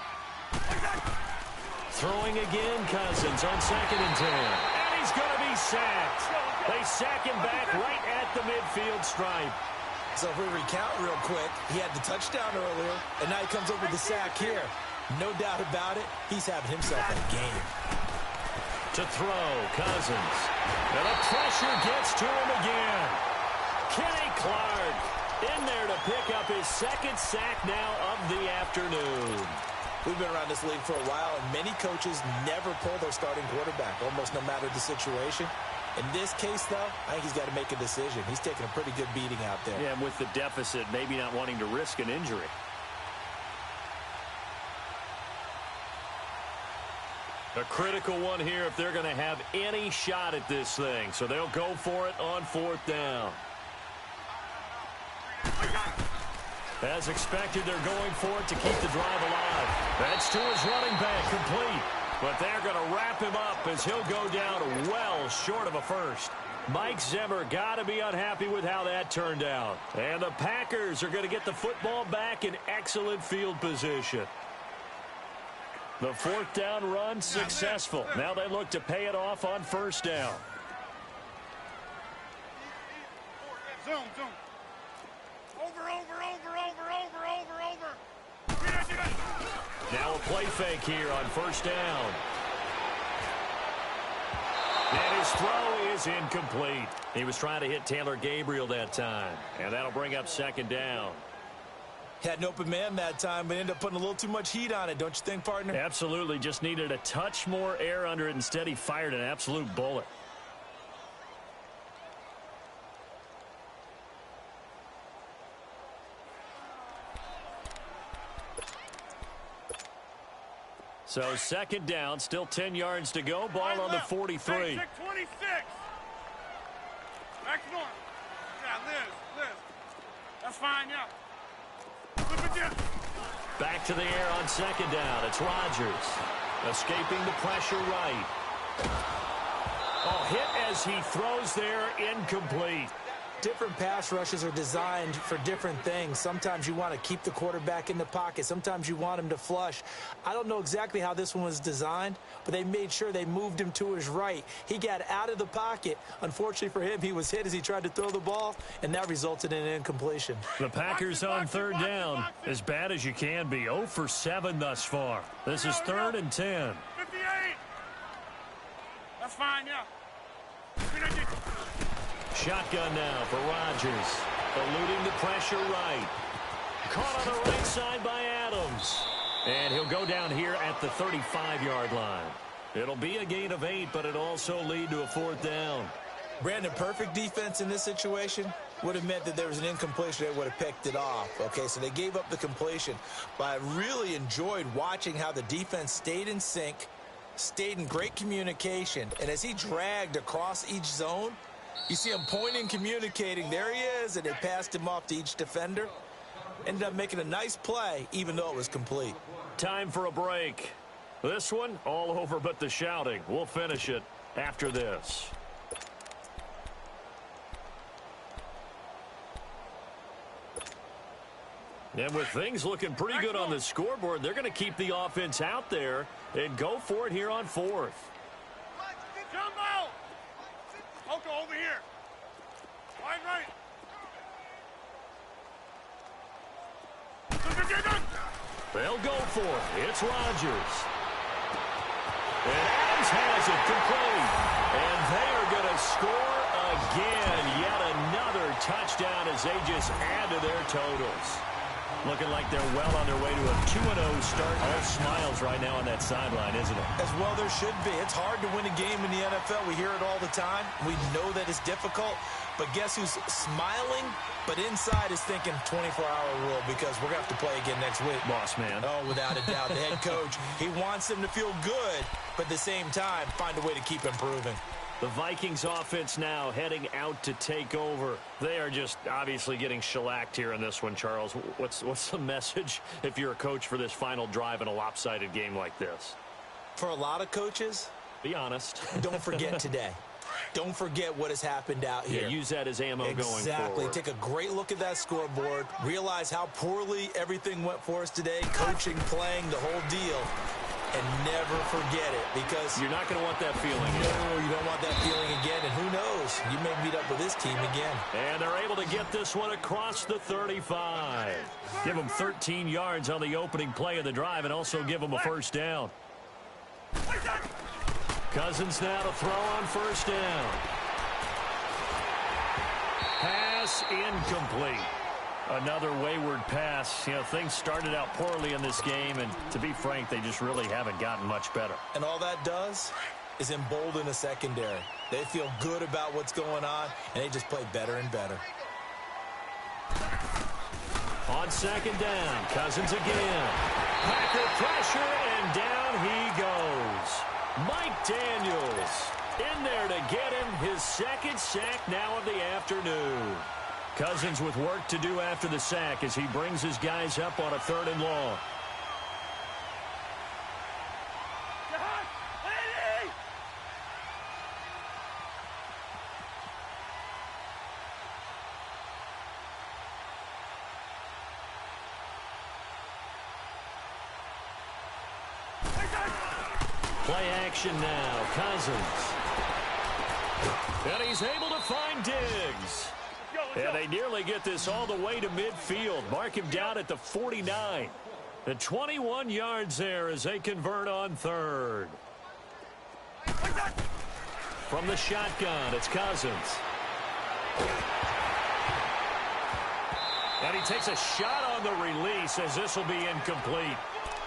Throwing again, Cousins on 2nd and 10. And he's going to be sacked. They sack him back right at the midfield stripe. So if we recount real quick, he had the touchdown earlier, and now he comes up with the sack here. No doubt about it, he's having himself a game. To throw, Cousins. And the pressure gets to him again. Kenny Clark in there to pick up his 2nd sack now of the afternoon. We've been around this league for a while, and many coaches never pull their starting quarterback, almost no matter the situation. In this case, though, I think he's got to make a decision. He's taking a pretty good beating out there. Yeah, and with the deficit, maybe not wanting to risk an injury. A critical one here if they're going to have any shot at this thing. So they'll go for it on 4th down. As expected, they're going for it to keep the drive alive. That's to his running back, complete. But they're going to wrap him up as he'll go down well short of a first. Mike Zimmer got to be unhappy with how that turned out. And the Packers are going to get the football back in excellent field position. The 4th down run successful. Now they look to pay it off on 1st down. Zoom. Over. Now a play fake here on 1st down. And his throw is incomplete. He was trying to hit Taylor Gabriel that time. And that'll bring up 2nd down. Had an open man that time, but ended up putting a little too much heat on it, don't you think, partner? Absolutely. Just needed a touch more air under it. Instead, he fired an absolute bullet. So 2nd down, still 10 yards to go. Ball on the 43. Hey, 26. Back to north. Yeah, Liz. That's fine, yeah. Back to the air on 2nd down. It's Rodgers. Escaping the pressure right. Oh, hit as he throws there, incomplete. Different pass rushes are designed for different things. Sometimes you want to keep the quarterback in the pocket. Sometimes you want him to flush. I don't know exactly how this one was designed, but they made sure they moved him to his right. He got out of the pocket. Unfortunately for him, he was hit as he tried to throw the ball, and that resulted in an incompletion. The Packers on 3rd down, as bad as you can be. 0 for 7 thus far. This is 3rd and 10. 58. That's fine, yeah. Shotgun now for Rodgers. Eluding the pressure right. Caught on the right side by Adams. And he'll go down here at the 35-yard line. It'll be a gain of 8, but it'll also lead to a 4th down. Brandon, perfect defense in this situation would have meant that there was an incompletion. They would have picked it off. Okay, so they gave up the completion. But I really enjoyed watching how the defense stayed in sync, stayed in great communication. And as he dragged across each zone, you see him pointing, communicating. There he is, and they passed him off to each defender. Ended up making a nice play, even though it was complete. Time for a break. This one, all over but the shouting. We'll finish it after this. And with things looking pretty good on the scoreboard, they're going to keep the offense out there and go for it here on 4th. Jumbo! Oko, over here. Wide right. They'll go for it. It's Rodgers. And Adams has it complete. And they are going to score again. Yet another touchdown as they just add to their totals. Looking like they're well on their way to a 2-0 start. All smiles right now on that sideline, isn't it? As well there should be. It's hard to win a game in the NFL. We hear it all the time. We know that it's difficult. But guess who's smiling? But inside is thinking 24-hour rule because we're going to have to play again next week. Boss man. Oh, without a doubt. The head coach, he wants them to feel good, but at the same time, find a way to keep improving. The Vikings offense now heading out to take over. They are just obviously getting shellacked here in this one, Charles. What's the message if you're a coach for this final drive in a lopsided game like this? For a lot of coaches, be honest. Don't forget today. Don't forget what has happened out here. Yeah, use that as ammo going forward. Exactly. Take a great look at that scoreboard. Realize how poorly everything went for us today. Coaching, playing, the whole deal. And never forget it because you're not going to want that feeling again. No, you don't want that feeling again. And who knows? You may meet up with this team again. And they're able to get this one across the 35. Give them 13 yards on the opening play of the drive and also give them a first down. Cousins now to throw on first down. Pass incomplete. Another wayward pass. You know, things started out poorly in this game, and to be frank, they just really haven't gotten much better. And all that does is embolden the secondary. They feel good about what's going on, and they just play better and better. On second down, Cousins again. Packer pressure, and down he goes. Mike Daniels in there to get him his second sack now of the afternoon. Cousins with work to do after the sack as he brings his guys up on a 3rd and long. Play action now. Cousins. And he's able to find Diggs. And they nearly get this all the way to midfield. Mark him down at the 49. The 21 yards there as they convert on 3rd. From the shotgun, it's Cousins. And he takes a shot on the release as this will be incomplete.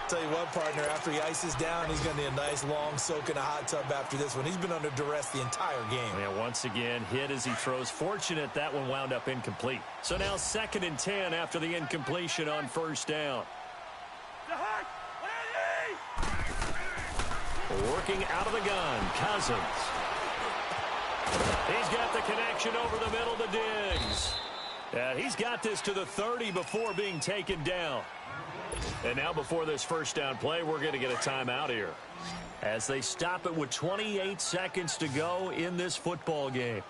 Tell you what, partner, after he ices down, he's going to need a nice long soak in a hot tub after this one. He's been under duress the entire game. Yeah, once again, hit as he throws. Fortunate that one wound up incomplete. So now 2nd and 10 after the incompletion on first down. Working out of the gun, Cousins. He's got the connection over the middle to Diggs. And he's got this to the 30 before being taken down. And now before this first down play, we're going to get a timeout here as they stop it with 28 seconds to go in this football game.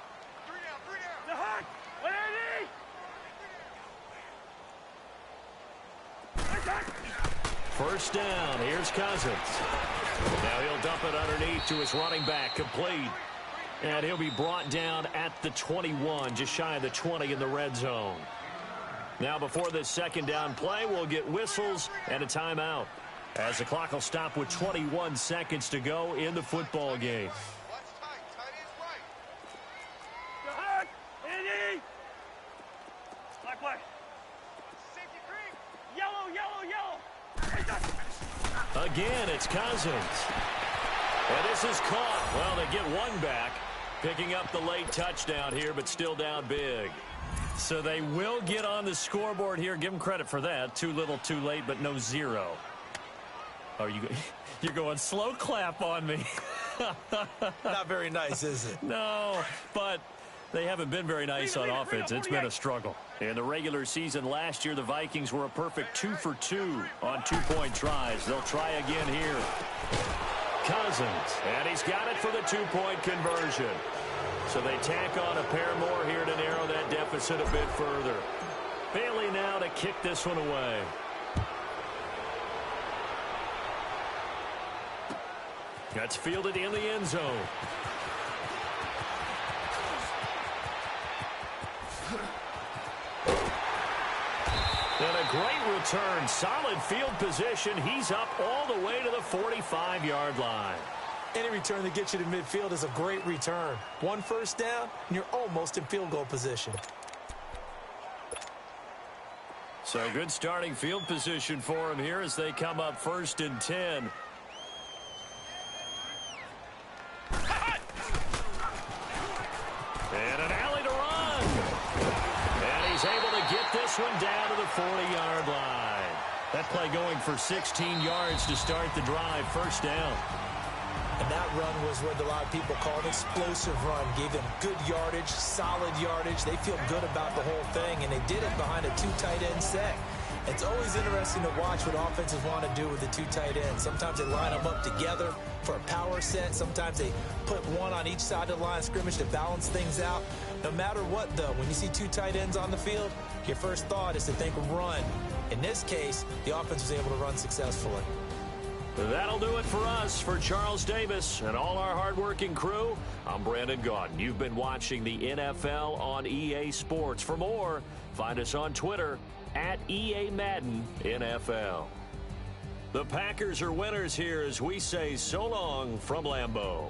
First down, here's Cousins. Now he'll dump it underneath to his running back, complete. And he'll be brought down at the 21, just shy of the 20 in the red zone. Now before this second down play, we'll get whistles and a timeout as the clock will stop with 21 seconds to go in the football game. Again, it's Cousins. And this is caught. Well, they get one back, picking up the late touchdown here, but still down big. So they will get on the scoreboard here. Give them credit for that. Too little, too late, but no 0. Oh, you're going slow clap on me. Not very nice, is it? No, but they haven't been very nice on offense. It's been a struggle. In the regular season last year, the Vikings were a perfect 2 for 2 on two-point tries. They'll try again here. Cousins, and he's got it for the two-point conversion. So they tack on a pair more here to narrow that deficit a bit further. Bailey now to kick this one away. That's fielded in the end zone. return. Solid field position. He's up all the way to the 45-yard line. Any return that gets you to midfield is a great return. One first down, and you're almost in field goal position. So good starting field position for him here as they come up 1st and 10. And an alley to run. And he's able to get this one down to the 40-yard line. That play going for 16 yards to start the drive. 1st down. And that run was what a lot of people call an explosive run. Gave them good yardage, solid yardage. They feel good about the whole thing, and they did it behind a 2 tight end set. It's always interesting to watch what offenses want to do with the 2 tight ends. Sometimes they line them up together for a power set. Sometimes they put one on each side of the line of scrimmage to balance things out. No matter what, though, when you see 2 tight ends on the field, your first thought is to think run. In this case, the offense was able to run successfully. That'll do it for us. For Charles Davis and all our hardworking crew, I'm Brandon Gaudin. You've been watching the NFL on EA Sports. For more, find us on Twitter at EA Madden NFL. The Packers are winners here as we say so long from Lambeau.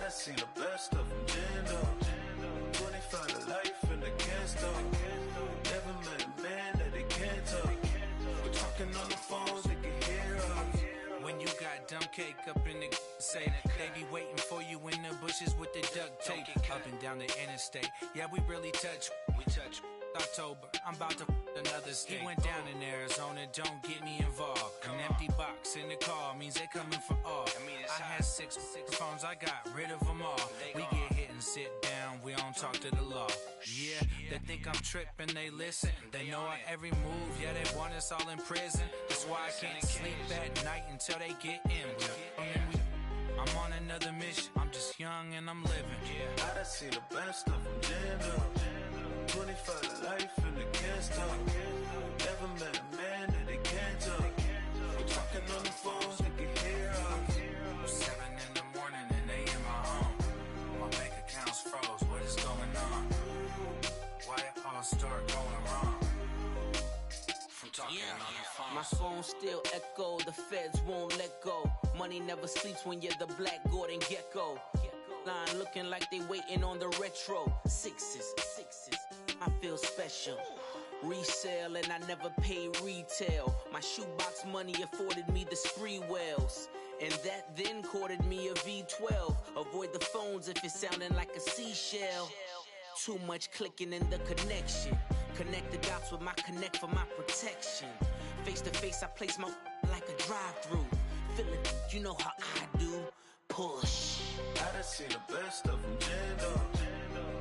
done seen the best of them, Jando. 25 to life in the can't stop. Never met a man that they can't talk. We're talking on the phones, they can hear us. When you got dumb cake up in the say that they be waiting for you in the bushes with the duct tape up and down the interstate. Yeah, we really touch. We touch. October, I'm about to another state. He went down in Arizona, don't get me involved. An empty box in the car means they coming for all. I had six phones, I got rid of them all. We get hit and sit down, we don't talk to the law. Yeah, they think I'm tripping, they listen. They know our every move, yeah, they want us all in prison. That's why I can't sleep at night until they get in. I'm on another mission, I'm just young and I'm living. I done seen the best of them, Jando. 25 to life in the can't stop. Never met a man that they can't talk. We're talking on the phones, they can hear us. 7 in the morning and they in my home. My bank account's froze, what is going on? Why it all start going wrong? From talking on the phone. My phone still echo, the feds won't let go. Money never sleeps when you're the Black Gordon Gecko. Line looking like they waiting on the retro. Sixes, I feel special. Resale and I never pay retail. My shoebox money afforded me the spree wells. And that then courted me a V12. Avoid the phones if it's sounding like a seashell. Too much clicking in the connection. Connect the dots with my connect for my protection. Face to face I place my like a drive-through. Feeling, you know how I do. Push. I done seen the best of them, Jando.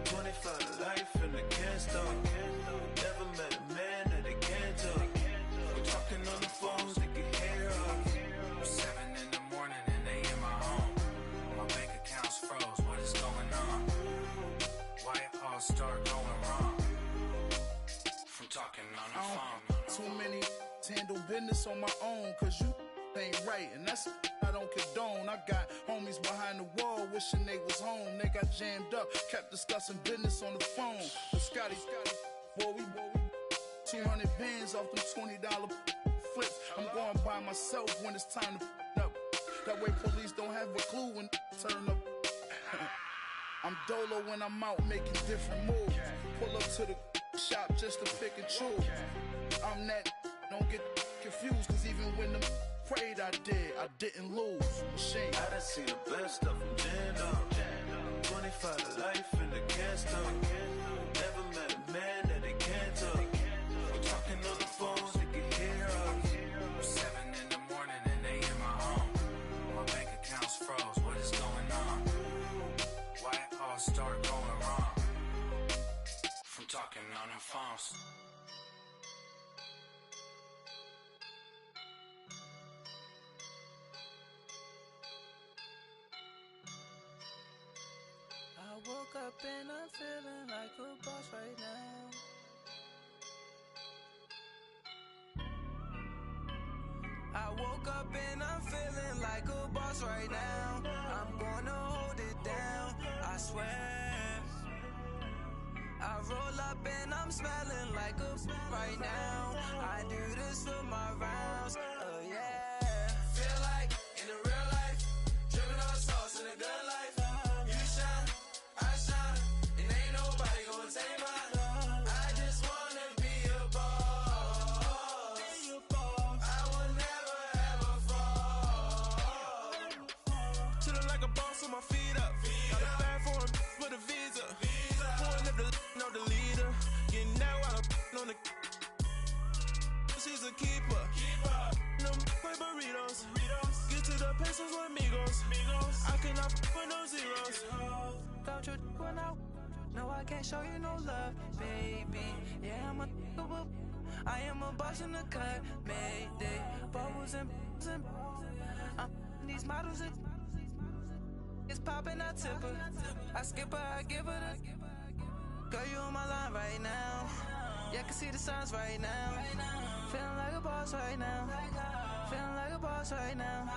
25 to life in the can't stop. Never met a man that they can't talk. We're talking on the phones, they can hear us. 7 in the morning and they in my home. My bank account's froze, what is going on? Why it all start going wrong? From talking on the phone. Too many handle business on my own, cause you ain't right, and that's I don't condone. I got homies behind the wall wishing they was home. They got jammed up, kept discussing business on the phone. But Scotty, boy, we 200 bands off them $20 flips. I'm going by myself when it's time to up. That way police don't have a clue when turn up. I'm dolo when I'm out making different moves. Pull up to the shop just to pick and choose. I'm that, don't get confused, cause even when the prayed I didn't lose. Machine. I done seen the best of them, Jando. 25 to life in the can't stop. Never met a man that they can't talk. We're talking on the phones, they can hear us. 7 in the morning and they in my home. My bank account's froze, what is going on? Why it all start going wrong? From talking on the phones. I woke up and I'm feeling like a boss right now. I woke up and I'm feeling like a boss right now. I'm gonna hold it down, I swear. I roll up and I'm smelling like a right now. I do this for my rounds, oh yeah. Feel like in the real life, dripping on sauce in the good life. You shine, I shine, and ain't nobody gonna take mine. I just wanna be a boss. I will never ever fall. Chillin' like a boss with my feet up. Got a bag for him with a visa. Pulling up the know the leader. Getting that while I'm on the. She's a keeper. No play burritos. Get to the pesos with amigos. I cannot put no zeros. Don't you run out? No, I can't show you no love, baby. Yeah, I am a boss in the cut, Mayday. Bubbles and I'm these models. It's popping, I tip her. I skip her, I give her the. Girl, you on my line right now. Yeah, I can see the signs right now. Feeling like a boss right now. Feeling like a boss right now.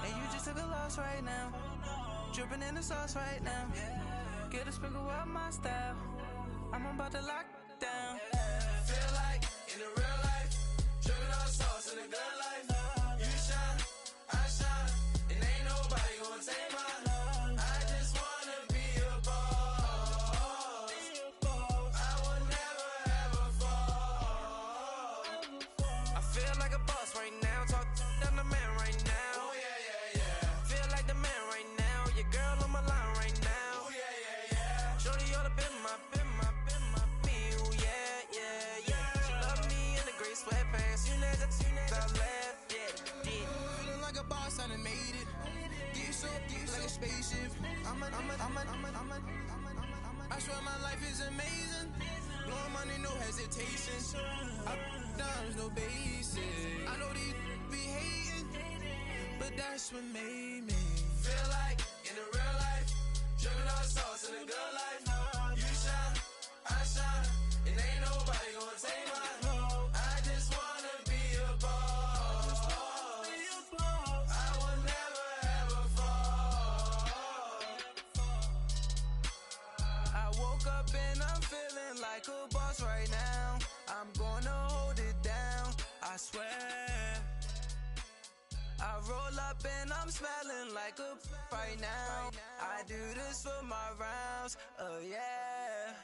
And you just took a loss right now. Dripping in the sauce right now. Get a sprinkle up my style. I'm about to lock down. Feel like in the real life, dripping on sauce in the good life. You shine, I shine, and ain't nobody gonna take mine. I just want like a boss right now. Talk I'm the man right now. Oh yeah, yeah, yeah. Feel like the man right now. Your girl on my line right now. Oh yeah, yeah, yeah. Shorty ought to been my me. Oh yeah, yeah, yeah. She love me in the gray sweatpants. You know that I left. Yeah, did. Feeling like a boss, I done made it. Get so like a spaceship. I swear my life is amazing. Blowing money, no hesitation. Up, downs, no basic. I know these be hating, but that's what made me feel like in the real life. Dripping all the sauce in the good life. You shine, I shine, and ain't nobody gonna take mine. I just wanna be a boss. I will never ever fall. I woke up and I'm feeling like a boss right now. I'm gonna hold it down, I swear. I roll up and I'm smelling like a right now. I do this for my rounds, oh yeah.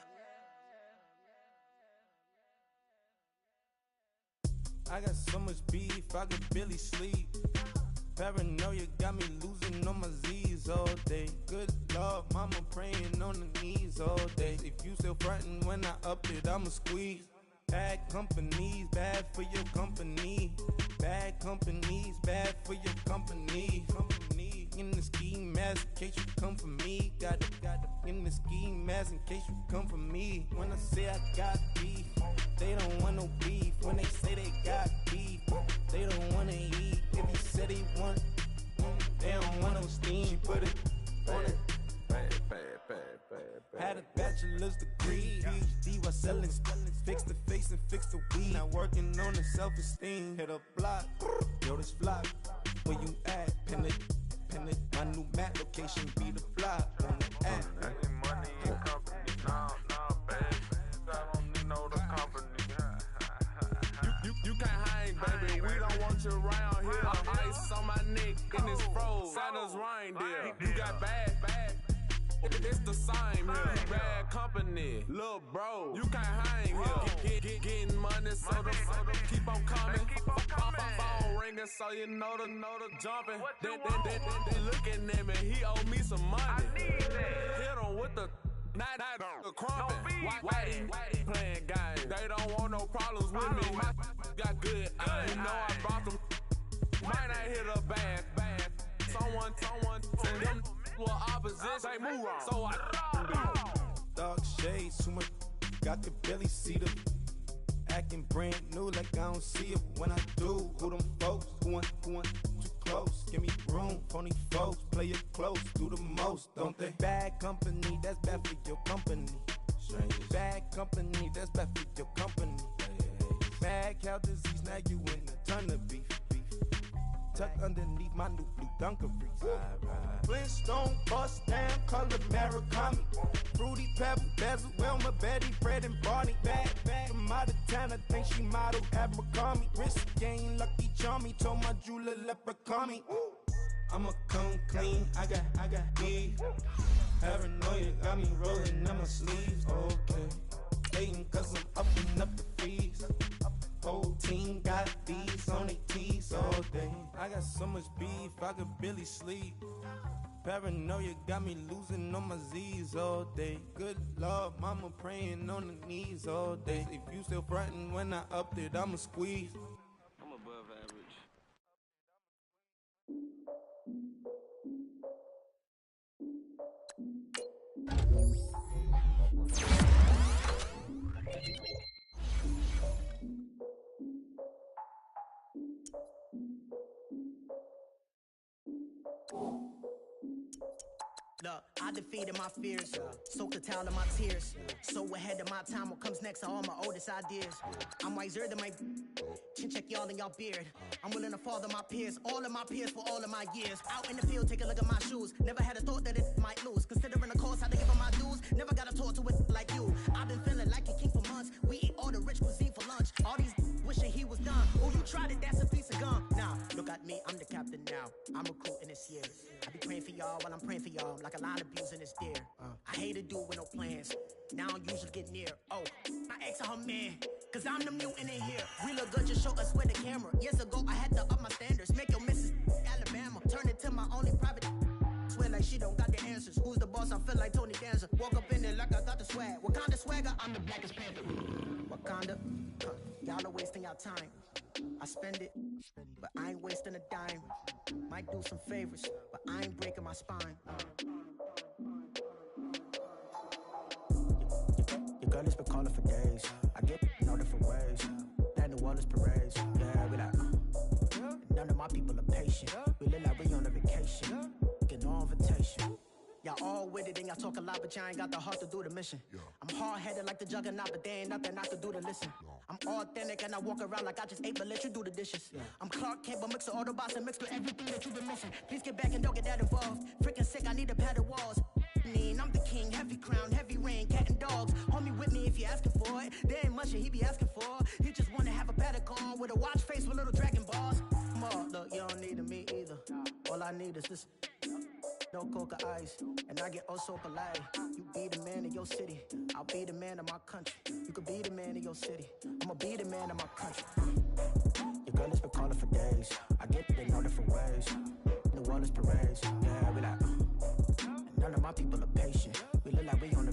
I got so much beef, I could barely sleep. Paranoia got me losing on my Z's all day. Good Lord, mama praying on the knees all day. If you still frontin' when I up it, I'ma squeeze. Bad companies, bad for your company. Bad companies, bad for your company. Company in the ski mask in case you come for me. Got it in the ski mask in case you come for me. When I say I got beef, they don't want no beef. When they say they got beef, they don't wanna eat. If you said they want, they don't want no steam. She put it on it. Had a bachelor's degree, PhD while selling. Fix the face and fix the weed. Now working on the self-esteem. Hit a block, yo this flop. Where you at? Pin it. My new map location be the flop. On the app. Money and company, nah, baby. I don't need no the company. You can't hang, baby. We don't want you around here. Ice on my neck in this froze. Santa's reindeer. You got bad. It's the same here. Bad company, little bro. You can't hang here. Getting money, so the keep on coming. Phone ringing, so you know the jumping. Then looking at me, he owe me some money. Hit him with the not the crumping. Whitey playing games. They don't want no problems with me. My got good. I know I brought them. Might not hit a bad. Someone, and them were opposition. They move wrong. So I Dark shades, too much. Got the belly see them. Acting brand new like I don't see it when I do. Who them folks? Who want too close? Give me room, phony folks. Play it close, do the most, don't they? Bad company, that's bad for your company. Bad company, that's bad for your company. Mad cow disease, now you in a ton of beef. Tucked underneath my new blue Dunkaroos. Flintstone, bust down, color Murakami. Fruity Pebble, Bezel, Wilma, Betty, Fred, and Barney. Bad from out of town, I think she model Abercrombie. Wrist game, Lucky Charmy, told my jeweler leprechaun. I'ma come clean, I got beef. Paranoia got me rolling on my sleeves. Okay, hating cause I'm upping up the fees. Whole team got these on their tees all day. I got so much beef, I could barely sleep. Paranoia got me losing on my Z's all day. Good Lord, mama praying on the knees all day. If you still frontin' when I upped it, I'ma squeeze. I'm above average. Look, I defeated my fears, soaked a towel in my tears. So ahead of my time, what comes next are all my oldest ideas. I'm wiser than my chin check y'all in y'all beard. I'm willing to father my peers, all of my peers for all of my years. Out in the field, take a look at my shoes. Never had a thought that it might lose. Considering the cost, I to give them my dues. Never got a talk to it like you. I've been feeling like a king for months. We eat all the rich cuisine for lunch. All these wishing he was done. Oh, you tried it, that's a piece of gum. Nah, look at me, I'm the captain now. I'm recruiting this year. I be praying for y'all while I'm praying for y'all. Like a lot of abusing this deer. I hate to do it with no plans. Now I usually get near. Oh, I asked her man. cause I'm the mutant in here. We look good, just show us where the camera. Years ago, I had to up my standards. Make your missus Alabama. Turn it to my only private. Swear like she don't got the answers. Who's the boss? I feel like Tony Danza. Walk up in there like I got the swag. Wakanda swagger, I'm the blackest panther. Wakanda, y'all are wasting your time. I spend it, but I ain't wasting a dime. Might do some favors, but I ain't breaking my spine. Your girl has been calling for days. I get in all different ways. That New Orleans parades. Yeah, we like, none of my people are patient. We look like we on a vacation. Get no invitation. Y'all all with it and y'all talk a lot, but y'all ain't got the heart to do the mission. I'm hard-headed like the juggernaut, but there ain't nothing I can do to listen. I'm authentic and I walk around like I just ate, but let you do the dishes. I'm Clark Kent, but mix the Autobots and mix with everything that you've been missing. Please get back and don't get that involved. Freaking sick, I need a padded walls. I'm the king, heavy crown, heavy rain, cat and dogs. Homie with me if you're asking for it. There ain't much that he be asking for. He just wanna have a paddock on with a watch face with little dragon balls. Look, you don't need me either. All I need is this. No coca ice, and I get oh so polite. You be the man of your city, I'll be the man of my country. You could be the man of your city, I'ma be the man of my country. Your girl has been calling for days. I get it in all different ways. New Orleans parades, yeah, we like. None of my people are patient. We look like we on